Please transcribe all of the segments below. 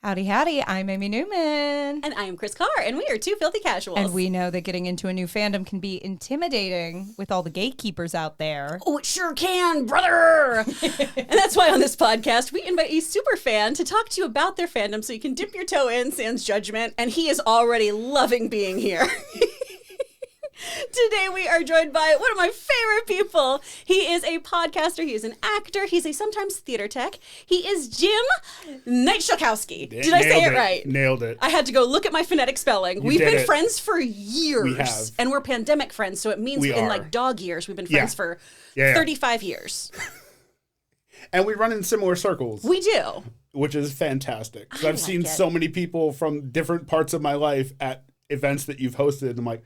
Howdy, howdy. I'm Amy Newman. And I am Chris Carr, and we are two filthy casuals. And we know that getting into a new fandom can be intimidating with all the gatekeepers out there. Oh, it sure can, brother! And that's why on this podcast, we invite a super fan to talk to you about their fandom so you can dip your toe in sans judgment, and he is already loving being here. Today we are joined by one of my favorite people. He is a podcaster, he is an actor, he's a sometimes theater tech. He is Jim Nightshokowski. Did I say it right? Nailed it. I had to go look at my phonetic spelling. We've been friends for years. We have. And we're pandemic friends, so it means in like dog years, we've been friends for 35 years. And we run in similar circles. We do. Which is fantastic. Because I've seen so many people from different parts of my life at events that you've hosted. And I'm like,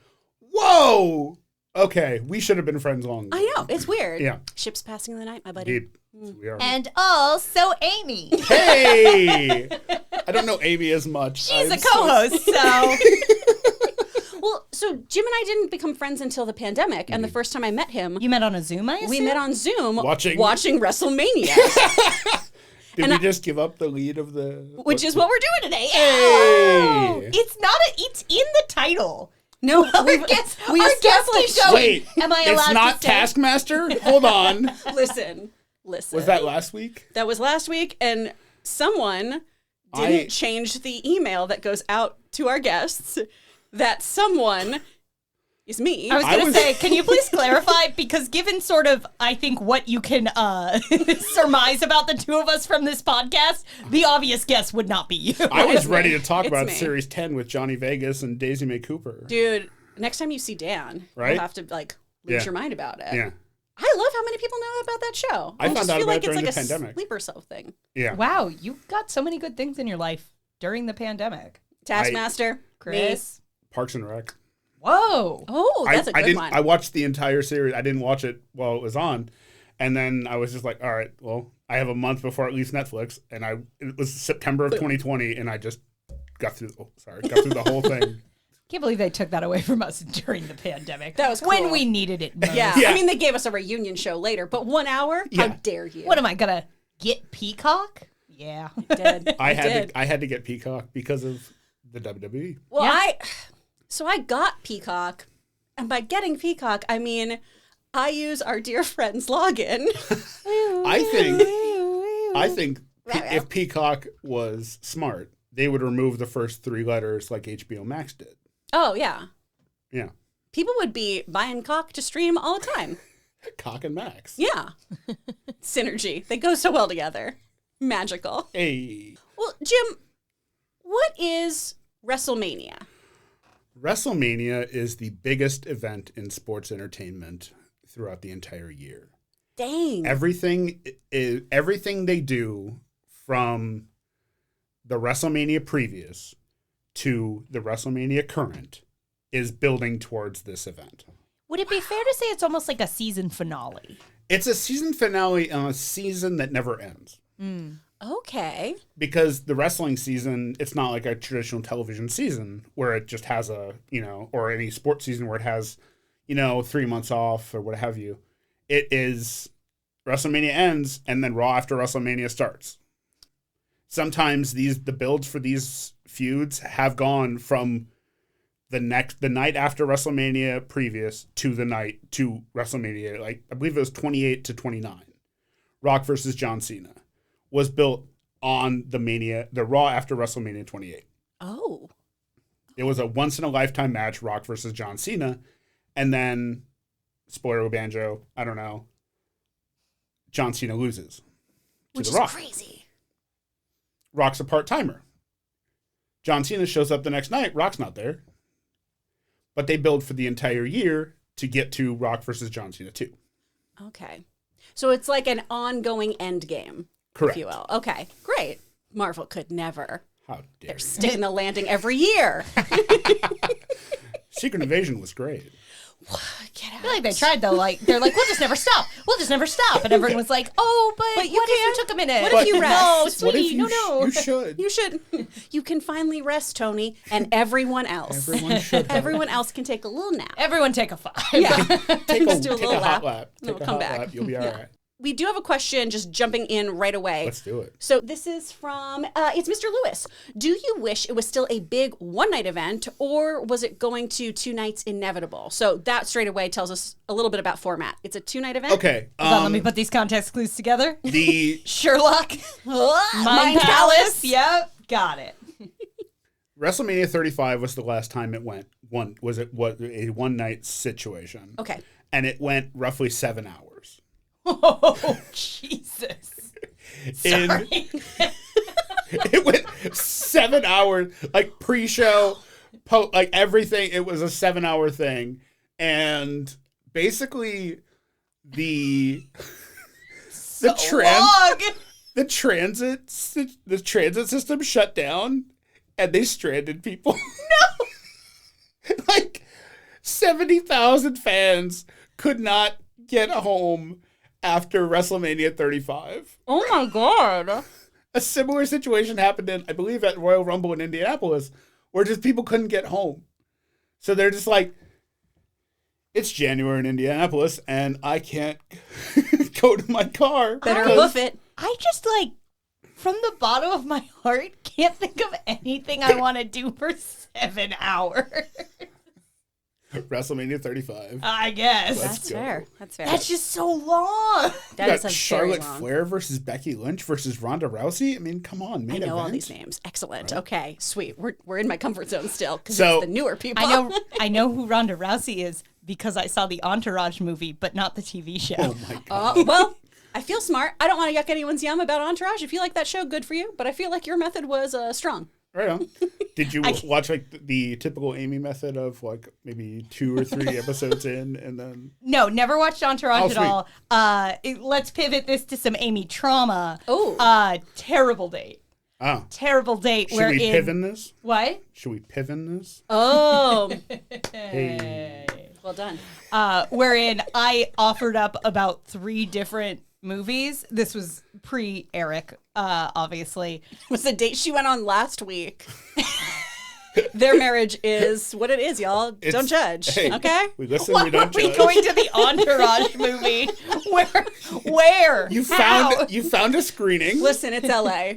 whoa! Okay, we should have been friends long ago. I know, it's weird. Yeah. Ships passing in the night, my buddy. We are. And also Amy. Hey! I don't know Amy as much. She's a co-host, so... Well, so Jim and I didn't become friends until the pandemic, and the first time I met him... You met on a Zoom, I assume? We met on Zoom watching Did WrestleMania. we just give up the lead of the... Which is what we're doing today. Hey! Oh, it's in the title. No, our guest keep going. Wait, am I allowed it's not to say? Taskmaster? Hold on. Listen. Was that last week? That was last week, and someone didn't change the email that goes out to our guests. That someone is me. I was going to say, can you please clarify? Because given sort of, I think, what you can surmise about the two of us from this podcast, the obvious guess would not be you. I was ready to talk about me. Series 10 with Johnny Vegas and Daisy Mae Cooper. Dude, next time you see Dan, you'll have to, lose your mind about it. Yeah. I love how many people know about that show. I found out about it during the it's like pandemic. a sleeper cell thing. Yeah. Wow, you got so many good things in your life during the pandemic. Taskmaster, Chris. Parks and Rec. Whoa. Oh, that's a good one. I watched the entire series. I didn't watch it while it was on. And then I was just like, all right, well, I have a month before it leaves Netflix. And it was September of 2020, and I just got through the whole thing. Can't believe they took that away from us during the pandemic. That was cool. When we needed it most. Yeah. I mean, they gave us a reunion show later, but 1 hour? Yeah. How dare you? What am I going to get Peacock? Yeah. You did. I had to get Peacock because of the WWE. Well, Yeah. So I got Peacock, and by getting Peacock, I mean I use our dear friend's login. I think if Peacock was smart, they would remove the first 3 letters like HBO Max did. Oh, yeah. Yeah. People would be buying cock to stream all the time. Cock and Max. Yeah. Synergy. They go so well together. Magical. Hey. Well, Jim, what is WrestleMania? WrestleMania is the biggest event in sports entertainment throughout the entire year. Dang. Everything they do from the WrestleMania previous to the WrestleMania current is building towards this event. Would it be fair to say it's almost like a season finale? It's a season finale on a season that never ends. Okay. Because the wrestling season, it's not like a traditional television season where it just has or any sports season where it has, 3 months off or what have you. It is WrestleMania ends and then Raw after WrestleMania starts. Sometimes the builds for these feuds have gone from the night after WrestleMania previous to the night to WrestleMania. Like, I believe it was 28 to 29. Rock versus John Cena was built on the Raw after WrestleMania 28. Oh. It was a once-in-a-lifetime match, Rock versus John Cena, and then, spoiler banjo, I don't know, John Cena loses to The Rock. Which is crazy. Rock's a part-timer. John Cena shows up the next night, Rock's not there. But they build for the entire year to get to Rock versus John Cena 2. Okay. So it's like an ongoing end game. Correct. If you will. Okay, great. Marvel could never. How dare They're you. sticking the landing every year. Secret Invasion was great. Get out. I feel like they tried, though. They're like, we'll just never stop. We'll just never stop. And everyone was like, oh, but what if you took a minute? What if you rest? No, What sweetie, if you no. should. You should. You can finally rest, Tony, and everyone else. Everyone should. Everyone else can take a little nap. Everyone take a 5. Yeah. Take Just do a a little hot lap. lap. It'll Take a come hot back. lap. You'll be all Yeah. right. we do have a question just jumping in right away. Let's do it. So this is from, it's Mr. Lewis. Do you wish it was still a big one-night event, or was it going to 2 nights inevitable? So that straight away tells us a little bit about format. It's a 2-night event. Okay. Hold on, let me put these context clues together. The Sherlock. Mind Palace. Yep. Got it. WrestleMania 35 was the last time it went. Was a one-night situation. Okay. And it went roughly 7 hours. Oh, Jesus. Sorry. It went 7 hours, like pre-show, like everything. It was a 7-hour thing, and basically the transit system shut down, and they stranded people. No, like 70,000 fans could not get home after WrestleMania 35. Oh my God. A similar situation happened I believe, at Royal Rumble in Indianapolis, where just people couldn't get home. So they're just like, it's January in Indianapolis, and I can't go to my car. Better hoof it. I just, like, from the bottom of my heart, can't think of anything I want to do for 7 hours. WrestleMania 35. I guess. That's fair. That's fair. That's just so long. That is a Charlotte very long. Flair versus Becky Lynch versus Ronda Rousey. I mean, come on, I know all these names. Excellent. Right. Okay, sweet. We're in my comfort zone still because it's the newer people. I know who Ronda Rousey is because I saw the Entourage movie, but not the TV show. Oh my God. Well, I feel smart. I don't want to yuck anyone's yum about Entourage. If you like that show, good for you. But I feel like your method was strong. Right on. Did you watch like the typical Amy method of like maybe 2 or 3 episodes in and then? No, never watched Entourage at all. Let's pivot this to some Amy trauma. Oh. Terrible date. Oh. Terrible date. Should we pivot this? What? Should we pivot this? Oh. Hey. Well done. Wherein I offered up about 3 different movies. This was pre-Eric, obviously. It was the date she went on last week. Their marriage is what it is, y'all. Don't judge, okay? We listen, we don't judge. Why are we going to the Entourage movie? Where? You found a screening. Listen, it's LA.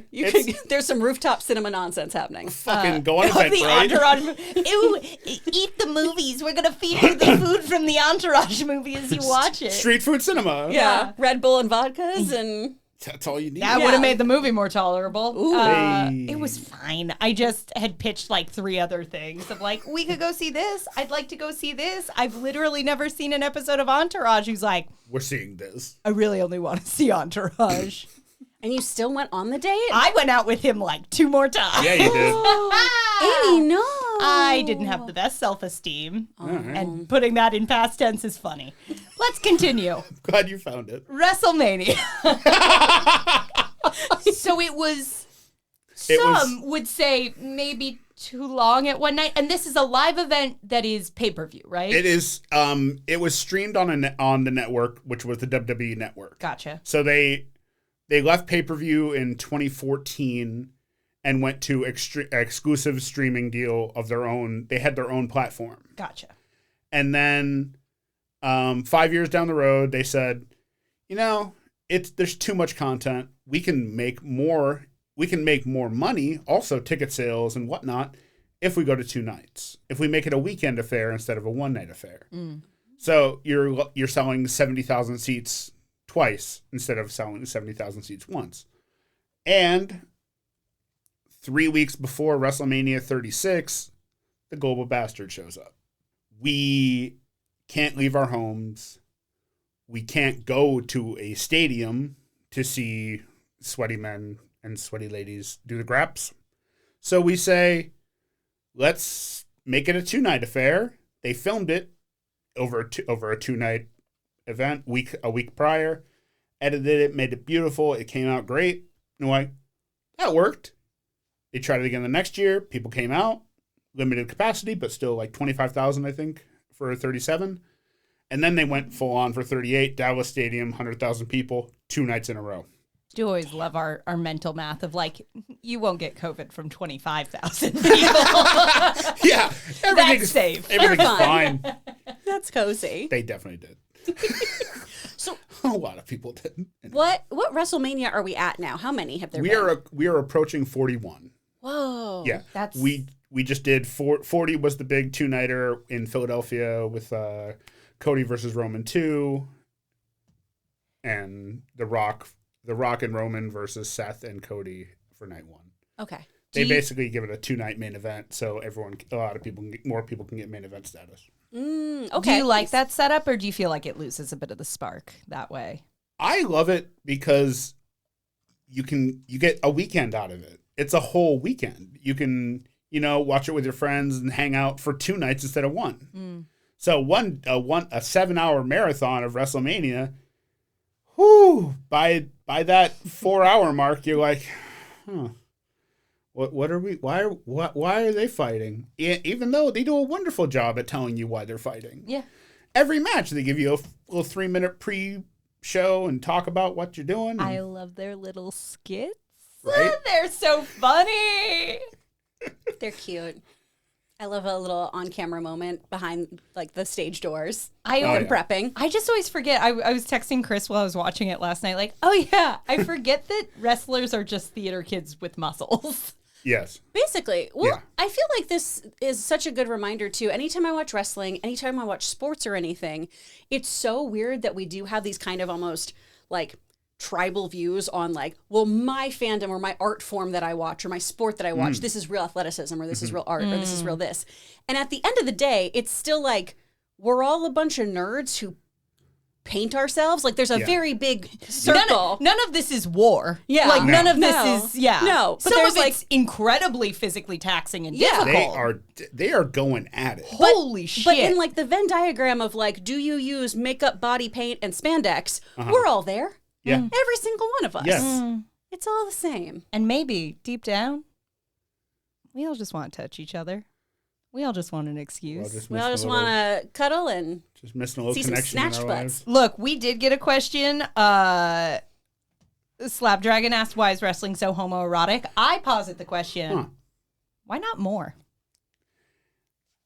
There's some rooftop cinema nonsense happening. Fucking go on Eventbrite. The Entourage movie. Ew, eat the movies. We're going to feed you the food from the Entourage movie as you watch it. Street food cinema. Yeah. Red Bull and vodkas and... That's all you need. That would have made the movie more tolerable. Hey. It was fine. I just had pitched like 3 other things of like, we could go see this. I'd like to go see this. I've literally never seen an episode of Entourage who's like, we're seeing this. I really only want to see Entourage. And you still went on the date? I went out with him like 2 more times. Yeah, you did. Amy, no. I didn't have the best self-esteem. And putting that in past tense is funny. Let's continue. Glad you found it. WrestleMania. So it was, some would say maybe too long at one night. And this is a live event that is pay-per-view, right? It is. It was streamed on the network, which was the WWE network. Gotcha. So they left pay-per-view in 2014 and went to exclusive streaming deal of their own. They had their own platform. Gotcha. And then 5 years down the road, they said, there's too much content. We can make more. We can make more money, also ticket sales and whatnot, if we go to 2 nights. If we make it a weekend affair instead of a one-night affair. So you're selling 70,000 seats twice instead of selling 70,000 seats once. And 3 weeks before WrestleMania 36, the Global Bastard shows up. We can't leave our homes. We can't go to a stadium to see sweaty men and sweaty ladies do the graps. So we say, let's make it a 2-night affair. They filmed it over a 2-night event a week prior, edited it, made it beautiful. It came out great. And we're like, that worked. They tried it again the next year. People came out, limited capacity, but still like 25,000, I think, for 37. And then they went full on for 38, Dallas Stadium, 100,000 people, 2 nights in a row. Do always love our mental math of like, you won't get COVID from 25,000 people. Yeah. That's safe. Everything's fine. That's cozy. They definitely did. So A lot of people did. What WrestleMania are we at now? How many have there We been? we are approaching 41. Whoa. Yeah. That's We just did 40 was the big two-nighter in Philadelphia with Cody versus Roman 2 and The Rock and Roman versus Seth and Cody for night 1. Okay. They basically give it a 2-night main event, so more people can get main event status. Okay. Do you like that setup, or do you feel like it loses a bit of the spark that way? I love it because you get a weekend out of it. It's a whole weekend. You can, watch it with your friends and hang out for 2 nights instead of 1. So a 7-hour marathon of WrestleMania, by that 4-hour mark, you're like, What are we? Why are they fighting? Even though they do a wonderful job at telling you why they're fighting. Yeah. Every match they give you a little 3-minute pre-show and talk about what you're doing. I love their little skits. Right? They're so funny. They're cute. I love a little on-camera moment behind the stage doors. Prepping. I just always forget. I was texting Chris while I was watching it last night. Like, oh yeah, I forget that wrestlers are just theater kids with muscles. Yes. Basically. Well, Yeah. I feel like this is such a good reminder, too. Anytime I watch wrestling, anytime I watch sports or anything, it's so weird that we do have these kind of almost tribal views on my fandom or my art form that I watch or my sport that I watch, this is real athleticism or this is real art or this is real this. And at the end of the day, it's still we're all a bunch of nerds who paint ourselves. There's a very big circle. None of this is war. Yeah. None of this No. is, yeah. No. But Some there's of it's incredibly physically taxing and Yeah. difficult. They are going at it. Holy shit. But in the Venn diagram of do you use makeup, body paint, and spandex, we're all there. Yeah. Every single one of us. Yes. It's all the same. And maybe deep down, we all just want to touch each other. We all just want an excuse. We all just want to cuddle and just missing a little see some connection in snatch our butts. lives. Look, we did get a question. Slapdragon asked, why is wrestling so homoerotic? I posit the question, why not more?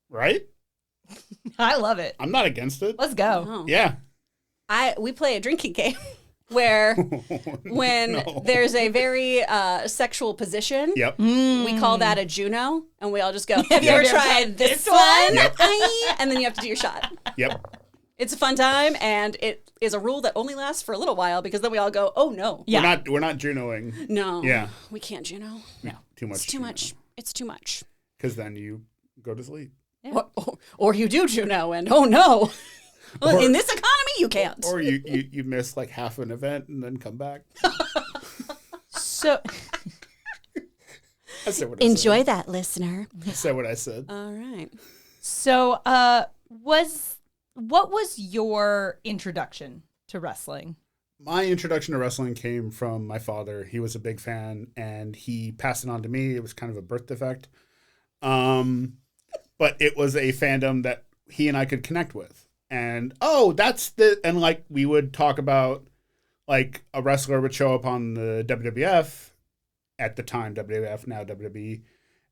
Right? I love it. I'm not against it. Let's go. Oh. Yeah. We play a drinking game where when there's a very sexual position, Yep. we call that a Juno, and we all just go, have you Yeah. ever tried this one? Yep. And then you have to do your shot. Yep. It's a fun time, and it is a rule that only lasts for a little while because then we all go, oh no. Yeah. We're not Junoing. No. Yeah. We can't Juno. No. Too much. It's too much. It's too much. Because then you go to sleep. Yeah. Or you do Juno, and oh no. Or- in this economy, you can't. Or you miss half an event and then come back. So, I said what I Enjoy that, listener. said. I said what I said. All right. so what was your introduction to wrestling? My introduction to wrestling came from my father. He was a big fan, and he passed it on to me. It was kind of a birth defect. But it was a fandom that he and I could connect with. And, we would talk about, a wrestler would show up on the WWF, at the time WWF, now WWE,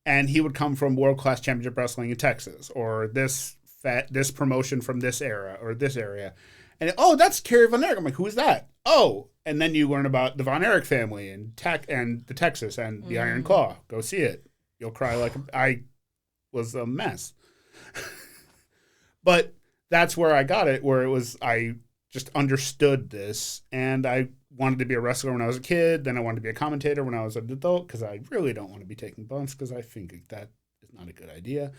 and he would come from World Class Championship Wrestling in Texas, or this promotion from this era, or this area. And, that's Kerry Von Erich. I'm like, who's that? Oh, and then you learn about the Von Erich family and the Texas and the Iron Claw. Go see it. You'll cry I was a mess. But that's where I got it, where it was, I just understood this, and I wanted to be a wrestler when I was a kid, then I wanted to be a commentator when I was an adult, because I really don't want to be taking bumps, because I think that is not a good idea.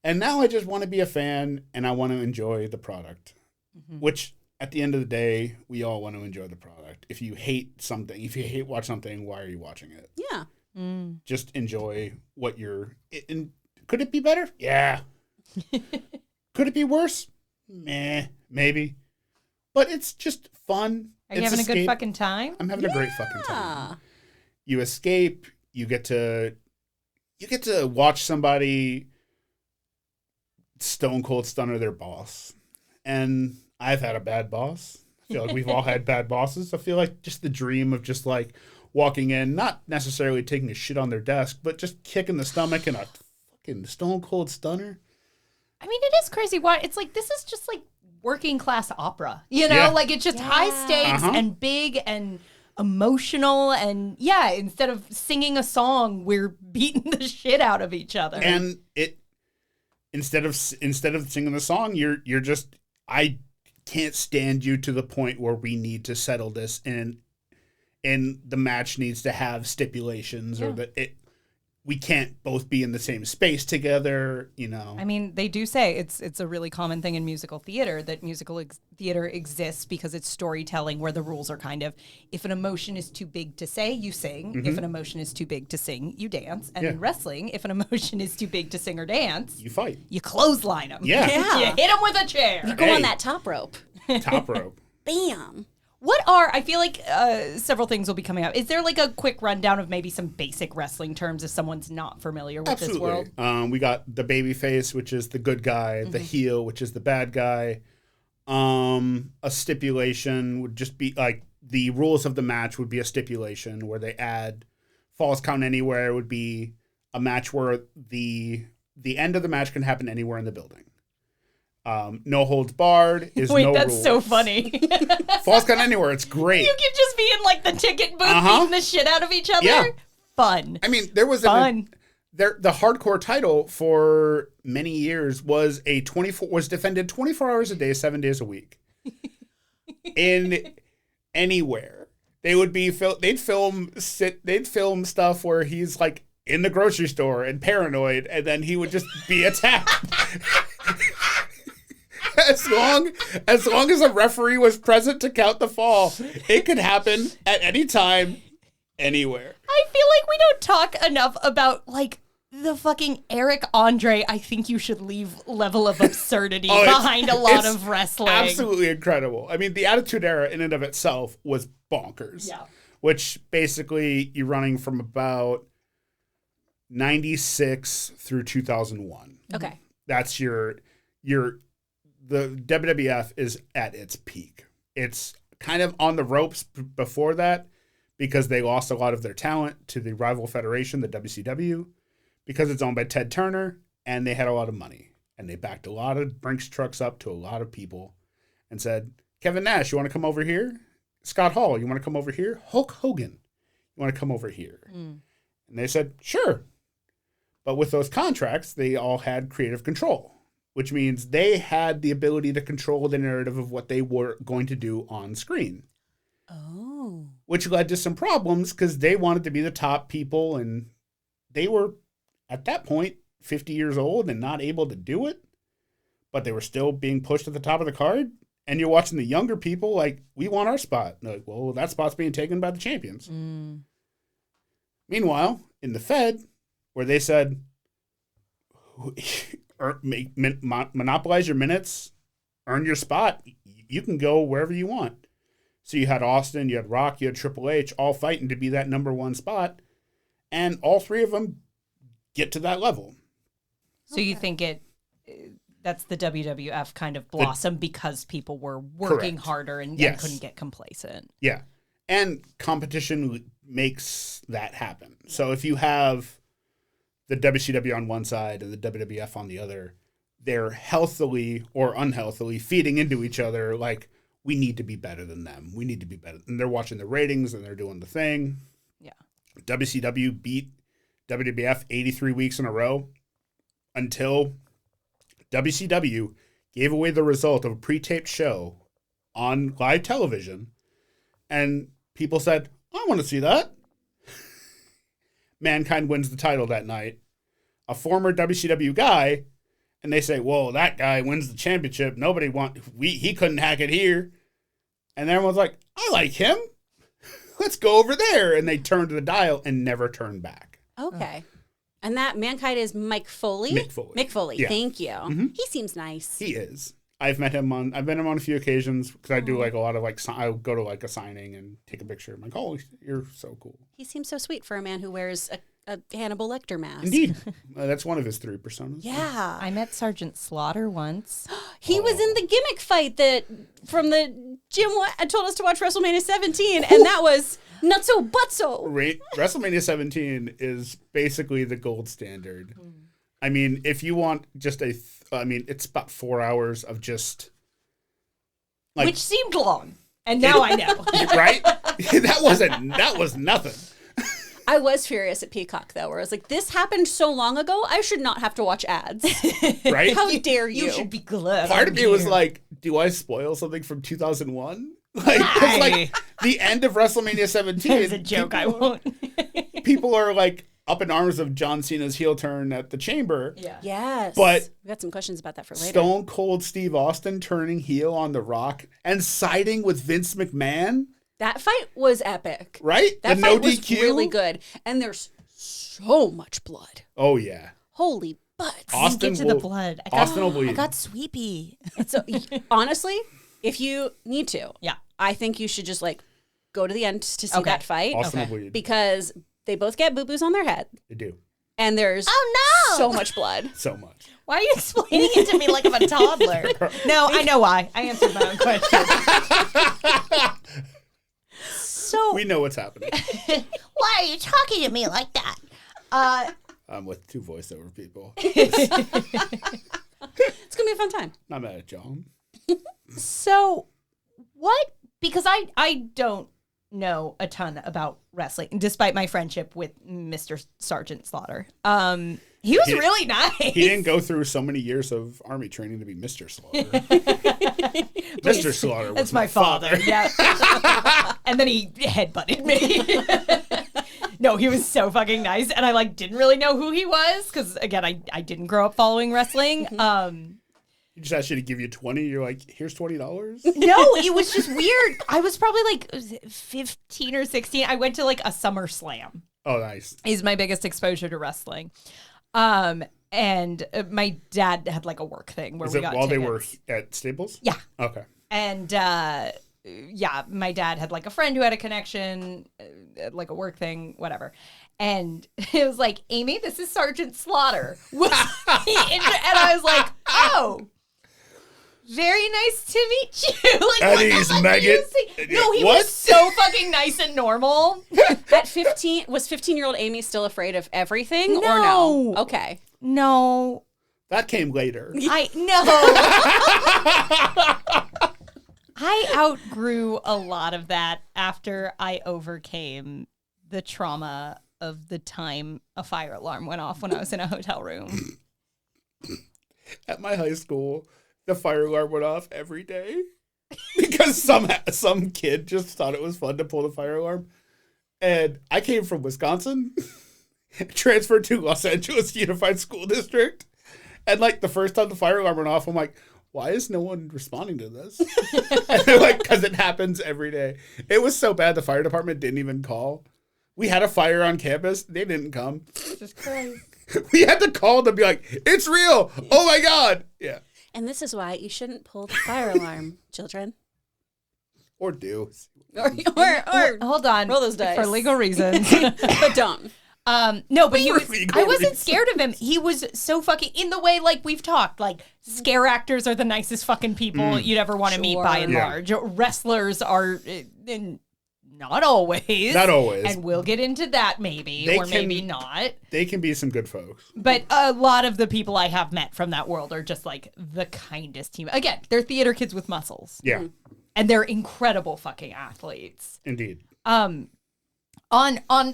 And now I just want to be a fan, and I want to enjoy the product, which at the end of the day, we all want to enjoy the product. If you hate watch something, why are you watching it? Yeah. Just enjoy what you're... And could it be better? Yeah. Could it be worse? Meh, maybe. But it's just fun. Are you having a good fucking time? I'm having a great fucking time. You escape. You get to watch somebody stone cold stunner their boss. And I've had a bad boss. I feel like we've all had bad bosses. I feel like just the dream of just walking in, not necessarily taking a shit on their desk, but just kicking the stomach and a fucking stone cold stunner. I mean, it is crazy. Why? It's this is just working class opera. You know, Yeah. like it's just high stakes and big and emotional, and instead of singing a song, we're beating the shit out of each other. And instead of singing the song, you're just, I can't stand you to the point where we need to settle this, and the match needs to have stipulations or that we can't both be in the same space together, you know. I mean, they do say it's a really common thing in musical theater that musical theater exists because it's storytelling where the rules are kind of, if an emotion is too big to say, you sing. If an emotion is too big to sing, you dance. And in wrestling, if an emotion is too big to sing or dance, You fight. you clothesline them. Yeah. Yeah. You hit them with a chair. You go on that top rope. Top rope. Bam. I feel like several things will be coming up. Is there like a quick rundown of maybe some basic wrestling terms if someone's not familiar with this world? We got the baby face, which is the good guy, the heel, which is the bad guy. A stipulation would just be like the rules of the match would be a stipulation where they add falls count anywhere would be a match where the end of the match can happen anywhere in the building. No holds barred is Wait, no that's rules. so funny. Falls count anywhere. It's great. You can just be in like the ticket booth beating the shit out of each other. Yeah. Fun. I mean, there was Fun. the hardcore title for many years was defended 24 hours a day, 7 days a week. In anywhere. They'd film stuff where he's like in the grocery store and paranoid, and then he would just be attacked. As long as a referee was present to count the fall, it could happen at any time, anywhere. I feel like we don't talk enough about like the fucking Eric Andre, I think you should leave level of absurdity behind a lot it's of wrestling. Absolutely incredible. I mean, the Attitude Era in and of itself was bonkers. Yeah. Which basically you're running from about 96 through 2001. Okay. That's the WWF is at its peak. It's kind of on the ropes before that because they lost a lot of their talent to the rival federation, the WCW, because it's owned by Ted Turner, and they had a lot of money. And they backed a lot of Brinks trucks up to a lot of people and said, Kevin Nash, you want to come over here? Scott Hall, you want to come over here? Hulk Hogan, you want to come over here? And they said, sure. But with those contracts, they all had creative control, which means they had the ability to control the narrative of what they were going to do on screen. Oh. Which led to some problems because they wanted to be the top people, and they were, at that point, 50 years old and not able to do it, but they were still being pushed at the top of the card. And you're watching the younger people like, we want our spot. And they're like, well, that spot's being taken by the champions. Meanwhile, in the Fed, where they said, monopolize your minutes, earn your spot, you can go wherever you want. So you had Austin, you had Rock, you had Triple H, all fighting to be that number one spot. And all three of them get to that level. So you think that's the WWF kind of blossom because people were working Correct. harder and Yes. couldn't get complacent. Yeah. And competition makes that happen. So if you have the WCW on one side and the WWF on the other, they're healthily or unhealthily feeding into each other like, we need to be better than them. We need to be better. And they're watching the ratings and they're doing the thing. Yeah. WCW beat WWF 83 weeks in a row until WCW gave away the result of a pre-taped show on live television, and people said, I want to see that. Mankind wins the title that night. A former WCW guy, and they say, well, that guy wins the championship. He couldn't hack it here. And everyone's like, I like him. Let's go over there. And they turned the dial and never turned back. Okay. And that Mankind is Mike Foley? Mick Foley. Mick Foley, Yeah. thank you. Mhm. He seems nice. He is. I've met him on a few occasions because I do like a lot of I'll go to like a signing and take a picture. I'm like, oh, you're so cool. He seems so sweet for a man who wears a Hannibal Lecter mask. Indeed. That's one of his 3 personas. Yeah. I met Sergeant Slaughter once. He was in the gimmick fight that from the Jim told us to watch WrestleMania 17, and that was nutso butso. WrestleMania 17 is basically the gold standard. I mean, if you want just it's about 4 hours of just Like, which seemed long. And now I know. right? That was nothing. I was furious at Peacock, though, where I was like, this happened so long ago, I should not have to watch ads. Right? How dare you? You should be glad. Part of me was like, do I spoil something from 2001? Like, 'cause, like the end of WrestleMania 17. There's a joke I won't. People are like up in arms of John Cena's heel turn at the Chamber. Yeah. Yes. But we got some questions about that for later. Stone Cold Steve Austin turning heel on The Rock and siding with Vince McMahon. That fight was epic. Right? That the fight no was DQ. really good. And there's so much blood. Oh, yeah. Holy butts. Austin Get to the blood. Austin will bleed. I got sweepy. So honestly, if you need to, Yeah. I think you should just like go to the end to see Okay. that fight. Austin Okay. will bleed. Because they both get boo-boos on their head. They do. And there's so much blood. So much. Why are you explaining it to me like I'm a toddler? No, I know why. I answered my own question. So We know what's happening. why are you talking to me like that? I'm with two voiceover people. It's going to be a fun time. Not mad at John. So what? Because I don't know a ton about wrestling, despite my friendship with Mr. Sergeant Slaughter. He was really nice. He didn't go through so many years of army training to be Mr. Slaughter. Mr. Slaughter was That's my father. Yeah. And then he headbutted me. No, he was so fucking nice, and I like didn't really know who he was because again, I didn't grow up following wrestling. He just asked you to give you 20. You're like, here's $20. No, it was just weird. I was probably like 15 or 16. I went to like a Summer Slam. Oh, nice. Is my biggest exposure to wrestling. And my dad had like a work thing where Is we it got while tickets. they were at Staples? Yeah. Okay. And yeah, my dad had like a friend who had a connection, like a work thing, whatever. And it was like, Amy, this is Sergeant Slaughter. And I was like, oh, very nice to meet you. Like, And he's maggot. No, he What? was so fucking nice and normal. At 15, was 15-year-old Amy still afraid of everything or No. no? Okay. No, That came later. I outgrew a lot of that after I overcame the trauma of the time a fire alarm went off when I was in a hotel room. At my high school, the fire alarm went off every day because some kid just thought it was fun to pull the fire alarm. And I came from Wisconsin, transferred to Los Angeles Unified School District. And like the first time the fire alarm went off, I'm like, why is no one responding to this? And they're like, because it happens every day. It was so bad the fire department didn't even call. We had a fire on campus. They didn't come. Jesus Christ. We had to call them and be like, it's real. Oh my God. Yeah. And this is why you shouldn't pull the fire alarm, children. Or do. Or Hold on. Roll those dice. For legal reasons. but don't. No, but he For was, legal I wasn't reasons. scared of him. He was so fucking, in the way like we've talked, like scare actors are the nicest fucking people you'd ever want to meet by and Yeah. large. Wrestlers are not always. Not always. And we'll get into that maybe, They or can- maybe not. They can be some good folks. But a lot of the people I have met from that world are just like the kindest team. Again, they're theater kids with muscles. Yeah, And they're incredible fucking athletes. indeed. On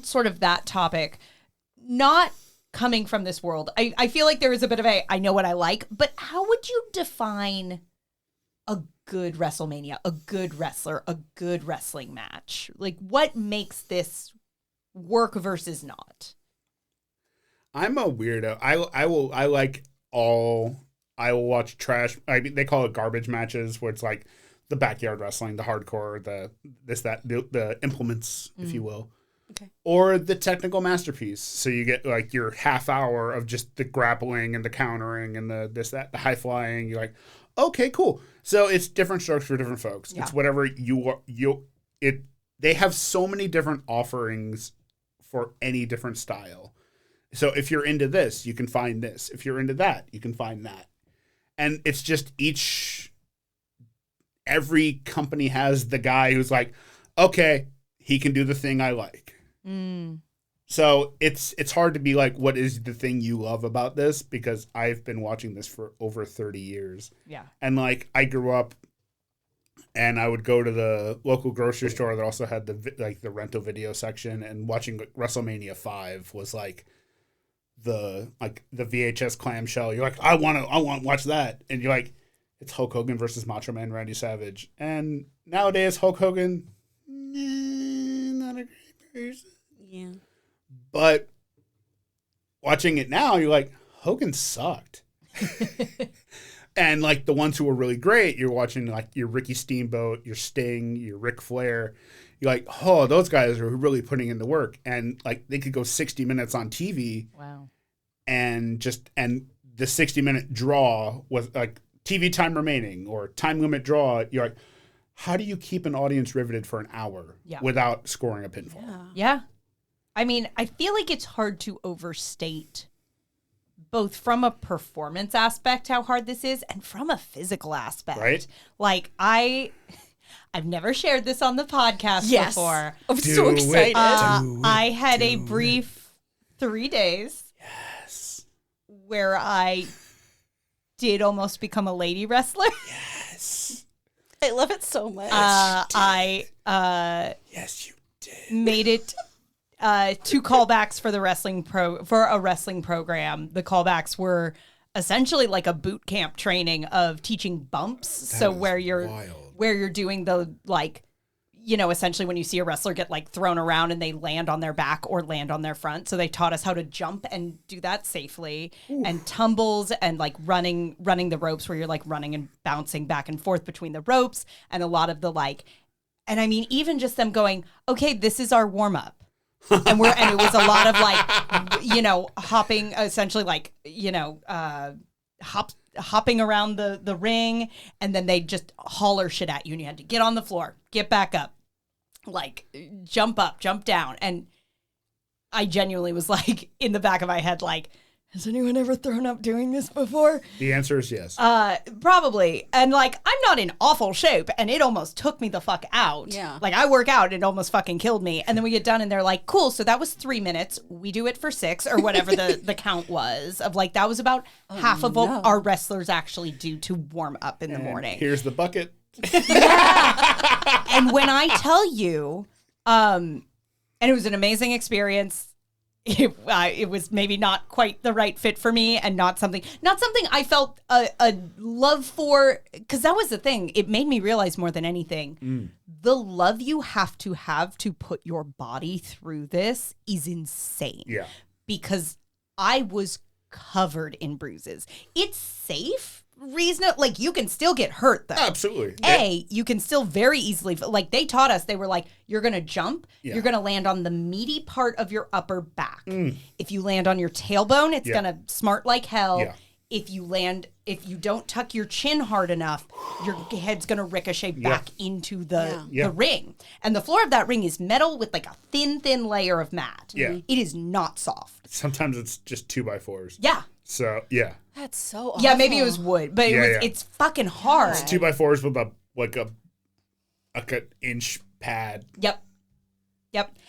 sort of that topic, not coming from this world, I feel like there is a bit of I know what I like, but how would you define a good WrestleMania, a good wrestler, a good wrestling match? Like, what makes this work versus not? I'm a weirdo. I will watch trash. I mean, they call it garbage matches, where it's like the backyard wrestling, the hardcore, the implements, if you will. Okay. Or the technical masterpiece. So you get like your half hour of just the grappling and the countering and the high flying. You're like, okay, cool. So it's different strokes for different folks. Yeah. It's whatever they have so many different offerings for any different style. So if you're into this, you can find this. If you're into that, you can find that. And it's just every company has the guy who's like, okay, he can do the thing I like. So it's hard to be like, what is the thing you love about this? Because I've been watching this for over 30 years. Yeah. And like, I grew up and I would go to the local grocery store that also had the rental video section, and watching WrestleMania 5 was like the VHS clamshell. You're like, I want to watch that, and you're like, it's Hulk Hogan versus Macho Man Randy Savage, and nowadays Hulk Hogan, not a great person. Yeah. But watching it now, you're like, Hogan sucked. And like the ones who were really great, you're watching like your Ricky Steamboat, your Sting, your Ric Flair. You're like, oh, those guys are really putting in the work. And like they could go 60 minutes on TV. Wow. And the 60-minute draw was like TV time remaining or time limit draw. You're like, how do you keep an audience riveted for an hour without scoring a pinfall? Yeah. I mean, I feel like it's hard to overstate both from a performance aspect how hard this is and from a physical aspect. Right. Like I've never shared this on the podcast before. I'm so excited. I had a brief 3 days where I did almost become a lady wrestler. Yes. I love it so much. Yes, you did. made it 2 callbacks for a wrestling program. The callbacks were essentially like a boot camp training of teaching bumps. Where you're doing the like, you know, essentially when you see a wrestler get like thrown around and they land on their back or land on their front. So they taught us how to jump and do that safely. And tumbles and like running the ropes where you're like running and bouncing back and forth between the ropes, and a lot of the like, and I mean, even just them going, okay, this is our warm up. And it was a lot of like, you know, hopping, essentially like, you know, hopping around the ring, and then they just holler shit at you, and you had to get on the floor, get back up, like jump up, jump down. And I genuinely was like, in the back of my head, like, has anyone ever thrown up doing this before? The answer is yes. Probably. And like, I'm not in awful shape, and it almost took me the fuck out. Yeah. Like I work out, it almost fucking killed me. And then we get done and they're like, cool, so that was 3 minutes. We do it for 6 or whatever the count was of like, that was about half of what our wrestlers actually do to warm up in the morning. Here's the bucket. Yeah. And when I tell you, and it was an amazing experience. It was maybe not quite the right fit for me, and not something I felt a love for, because that was the thing. It made me realize more than anything, the love you have to put your body through this is insane. Yeah. Because I was covered in bruises. It's safe. Like you can still get hurt though. Absolutely. You can still very easily, like they taught us, they were like, you're going to jump, you're going to land on the meaty part of your upper back. If you land on your tailbone, it's going to smart like hell. Yeah. If you don't tuck your chin hard enough, your head's going to ricochet back into the ring. And the floor of that ring is metal with like a thin layer of mat. Yeah. It is not soft. Sometimes it's just 2x4s. Yeah. So, yeah. That's so awful. Yeah, maybe it was wood, but it's fucking hard. It's 2x4s with an inch pad. Yep.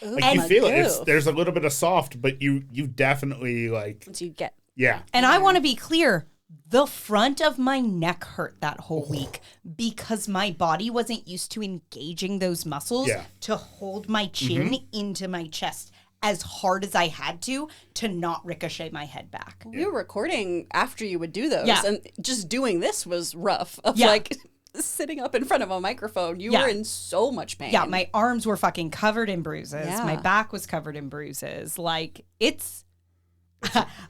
Ooh, like you feel it. There's a little bit of soft, but you definitely like. Once you get. Yeah. And I want to be clear. The front of my neck hurt that whole week because my body wasn't used to engaging those muscles to hold my chin into my chest as hard as I had to not ricochet my head back. We were recording after you would do those, and just doing this was rough. Like sitting up in front of a microphone, you were in so much pain. Yeah, my arms were fucking covered in bruises. Yeah. My back was covered in bruises. Like it's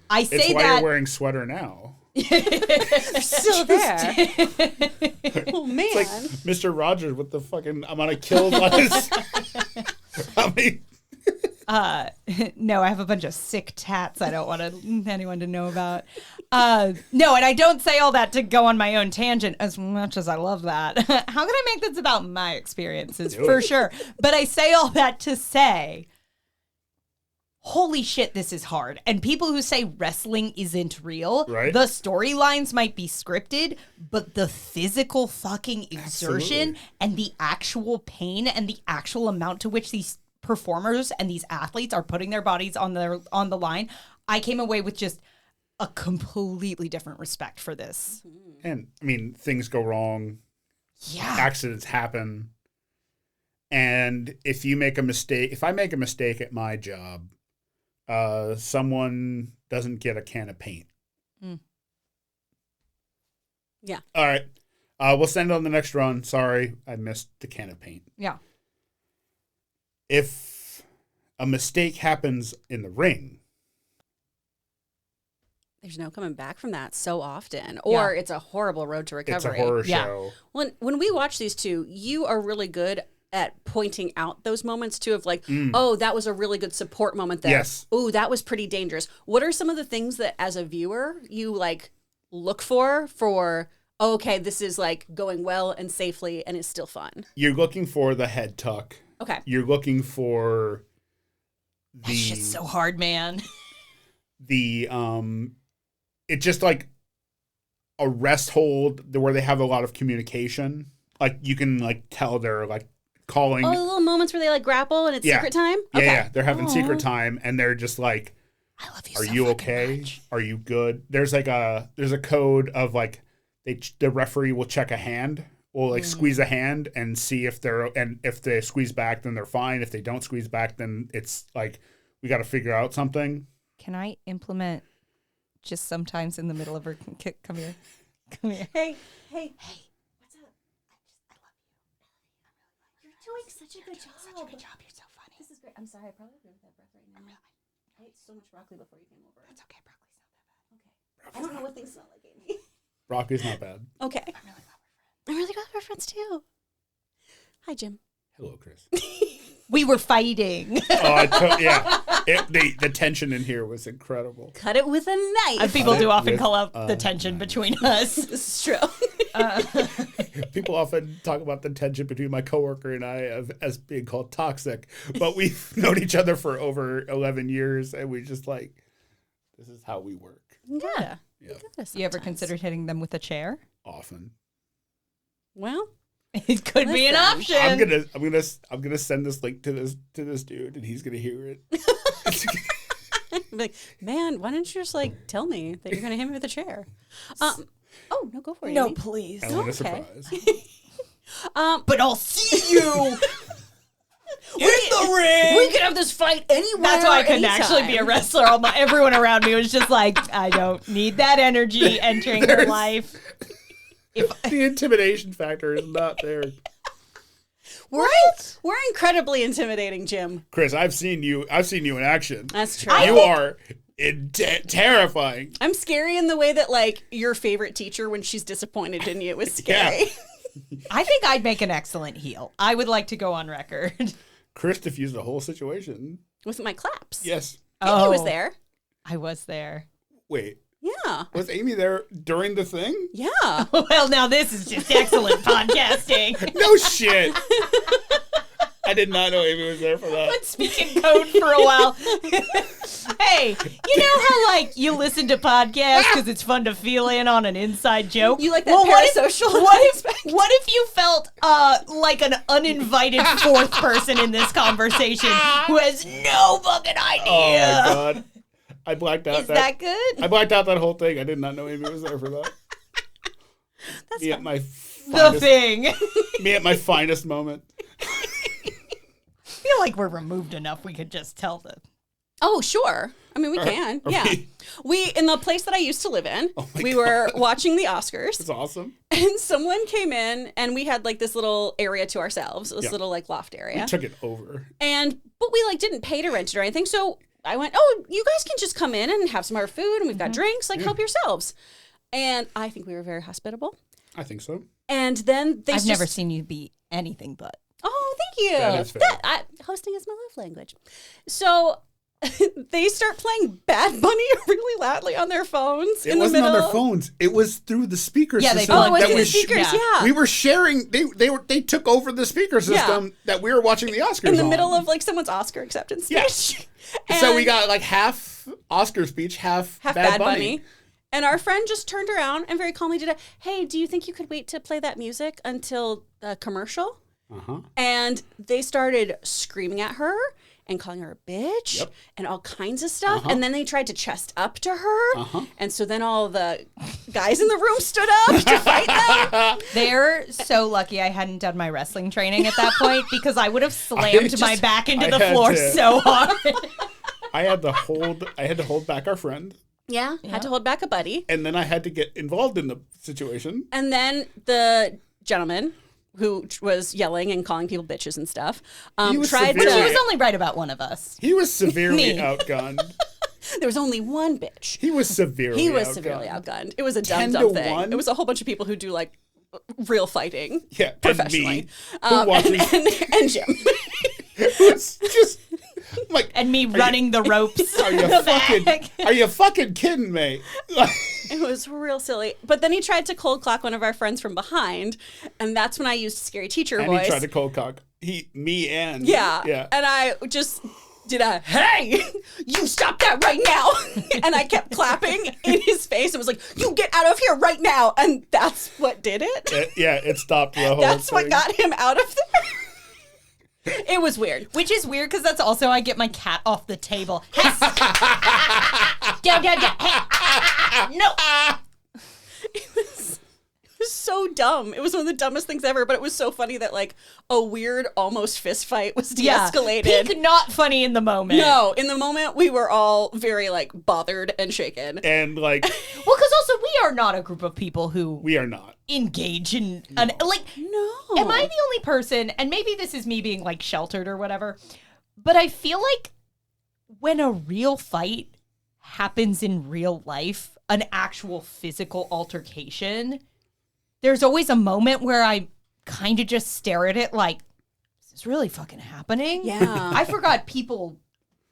I say it's why that you're wearing sweater now. They're still there. Oh man, it's like Mr. Rogers with the fucking I'm gonna kill this. I mean. No, I have a bunch of sick tats I don't want anyone to know about. No, and I don't say all that to go on my own tangent, as much as I love that. How can I make this about my experiences? For sure. But I say all that to say, holy shit, this is hard. And people who say wrestling isn't real, the storylines might be scripted, but the physical fucking exertion and the actual pain and the actual amount to which these performers and these athletes are putting their bodies on the line, I came away with just a completely different respect for this. And I mean, things go wrong accidents happen. And if you make a mistake, if I make a mistake at my job, someone doesn't get a can of paint. Yeah. All right. We'll send it on the next run. Sorry, I missed the can of paint. Yeah. If a mistake happens in the ring, there's no coming back from that so often. Or it's a horrible road to recovery. it's a horror show. When we watch these two, you are really good at pointing out those moments too of like, oh, that was a really good support moment there. Yes. Oh, that was pretty dangerous. What are some of the things that as a viewer you like look for, oh, okay, this is like going well and safely and is still fun? You're looking for the head tuck. Okay. You're looking for That shit's so hard, man. It's just like a rest hold where they have a lot of communication. Like you can like tell they're like calling. Oh, the little moments where they like grapple and it's secret time? Okay. Yeah, they're having secret time and they're just like, I love you are so you fucking okay? much. Are you good? There's a code of like the referee will check a hand, will like squeeze a hand and see if if they squeeze back, then they're fine. If they don't squeeze back, then it's like we got to figure out something. Can I implement just sometimes in the middle of her come here? Hey. What's up? I love you. You're doing such a good job. You're so funny. This is great. I'm sorry. I probably agree with that breath right now. I ate so much broccoli before you came over. That's okay. Broccoli's not that bad. Okay. I don't know what things smell like, Amy. Broccoli's not bad. Okay. I'm really glad we're friends. I'm really glad we're friends too. Hi, Jim. Hello, Chris. We were fighting. The tension in here was incredible. Cut it with a knife. And people do often with call out a the tension knife. between us. This is true. People often talk about the tension between my coworker and I as being called toxic, but we've known each other for over 11 years, and we just like, this is how we work. Yeah. Yeah. You ever considered hitting them with a chair? Often. Well, It could be an Listen. option. I'm gonna send this link to this dude, and he's gonna hear it. like, man, why don't you just like tell me that you're gonna hit me with a chair? Oh no, go for it. No, Amy. please. I want a Okay. surprise. But I'll see you in the ring. We could have this fight anywhere. That's why I couldn't anytime. actually be a wrestler. Everyone around me was just like, I don't need that energy entering her life. The intimidation factor is not there. We're incredibly intimidating, Jim. Chris, I've seen you in action. That's true. You are terrifying. I'm scary in the way that like your favorite teacher when she's disappointed in you was scary. I think I'd make an excellent heel. I would like to go on record. Chris diffused the whole situation. With my claps. Yes. Amy was there. I was there. Wait, Yeah. was Amy there during the thing? Yeah. Well, now this is just excellent podcasting. No shit. I did not know Amy was there for that. Been speaking code for a while. Hey, you know how like you listen to podcasts because it's fun to feel in on an inside joke? You like that parasocial What if you felt like an uninvited fourth person in this conversation who has no fucking idea? Oh my god. I blacked out Is that good? I blacked out that whole thing. I did not know Amy was there for that. That's Me fine. at my The finest, thing. me at my finest moment. I feel like we're removed enough we could just tell them. Oh, sure. I mean, we can. are Yeah. we- We, in the place that I used to live in, my we God. were watching the Oscars. It's awesome. And someone came in and we had like this little area to ourselves, this Yeah. little like loft area. We took it over. But we like didn't pay to rent it or anything. So I went, oh, you guys can just come in and have some of our food and we've got drinks, like help yourselves. And I think we were very hospitable. I think so. And then they I've never seen you be anything but. Oh, thank you. That is fair. Hosting is my love language. So they start playing Bad Bunny really loudly on their phones. It in the wasn't middle. on their phones. It was through the speaker Yeah, they system. plugged Oh, it was that through the was speakers, yeah. yeah. We were sharing. They took over the speaker system that we were watching the Oscars in the on. middle of like someone's Oscar acceptance speech. Yeah. So we And got like half Oscar speech, half Bad Bunny. And our friend just turned around and very calmly did a, hey, do you think you could wait to play that music until the commercial? Uh-huh. And they started screaming at her and calling her a bitch Yep. and all kinds of stuff. And then they tried to chest up to her. And so then all the guys in the room stood up to fight them. They're so lucky I hadn't done my wrestling training at that point because I would have slammed my back into the floor so hard. I had to hold back our friend. Yeah, had to hold back a buddy. And then I had to get involved in the situation. And then the gentleman who was yelling and calling people bitches and stuff tried to... But he was only right about one of us. He was severely outgunned. There was only one bitch. He was severely outgunned. It was a dumb 10-1. thing. It was a whole bunch of people who do like real fighting. Yeah, professionally. And me, and Jim. It was just like, and me running the ropes. Are you fucking kidding me? It was real silly. But then he tried to cold clock one of our friends from behind, and that's when I used scary teacher voice. He tried to cold clock me and yeah. And I just did a hey, you stop that right now, and I kept clapping in his face and was like, you get out of here right now, and that's what did it. It stopped the whole That's thing. what got him out of there. It was weird. Which is weird because that's also I get my cat off the table. Down. No. It was so dumb. It was one of the dumbest things ever, but it was so funny that like a weird almost fist fight was de-escalated. Yeah. Peak not funny in the moment. No, in the moment we were all very like bothered and shaken. And like well, because also we are not a group of people who we are not engage in No. Am I the only person, and maybe this is me being like sheltered or whatever, but I feel like when a real fight happens in real life, an actual physical altercation, there's always a moment where I kind of just stare at it like, is this really fucking happening? Yeah. I forgot people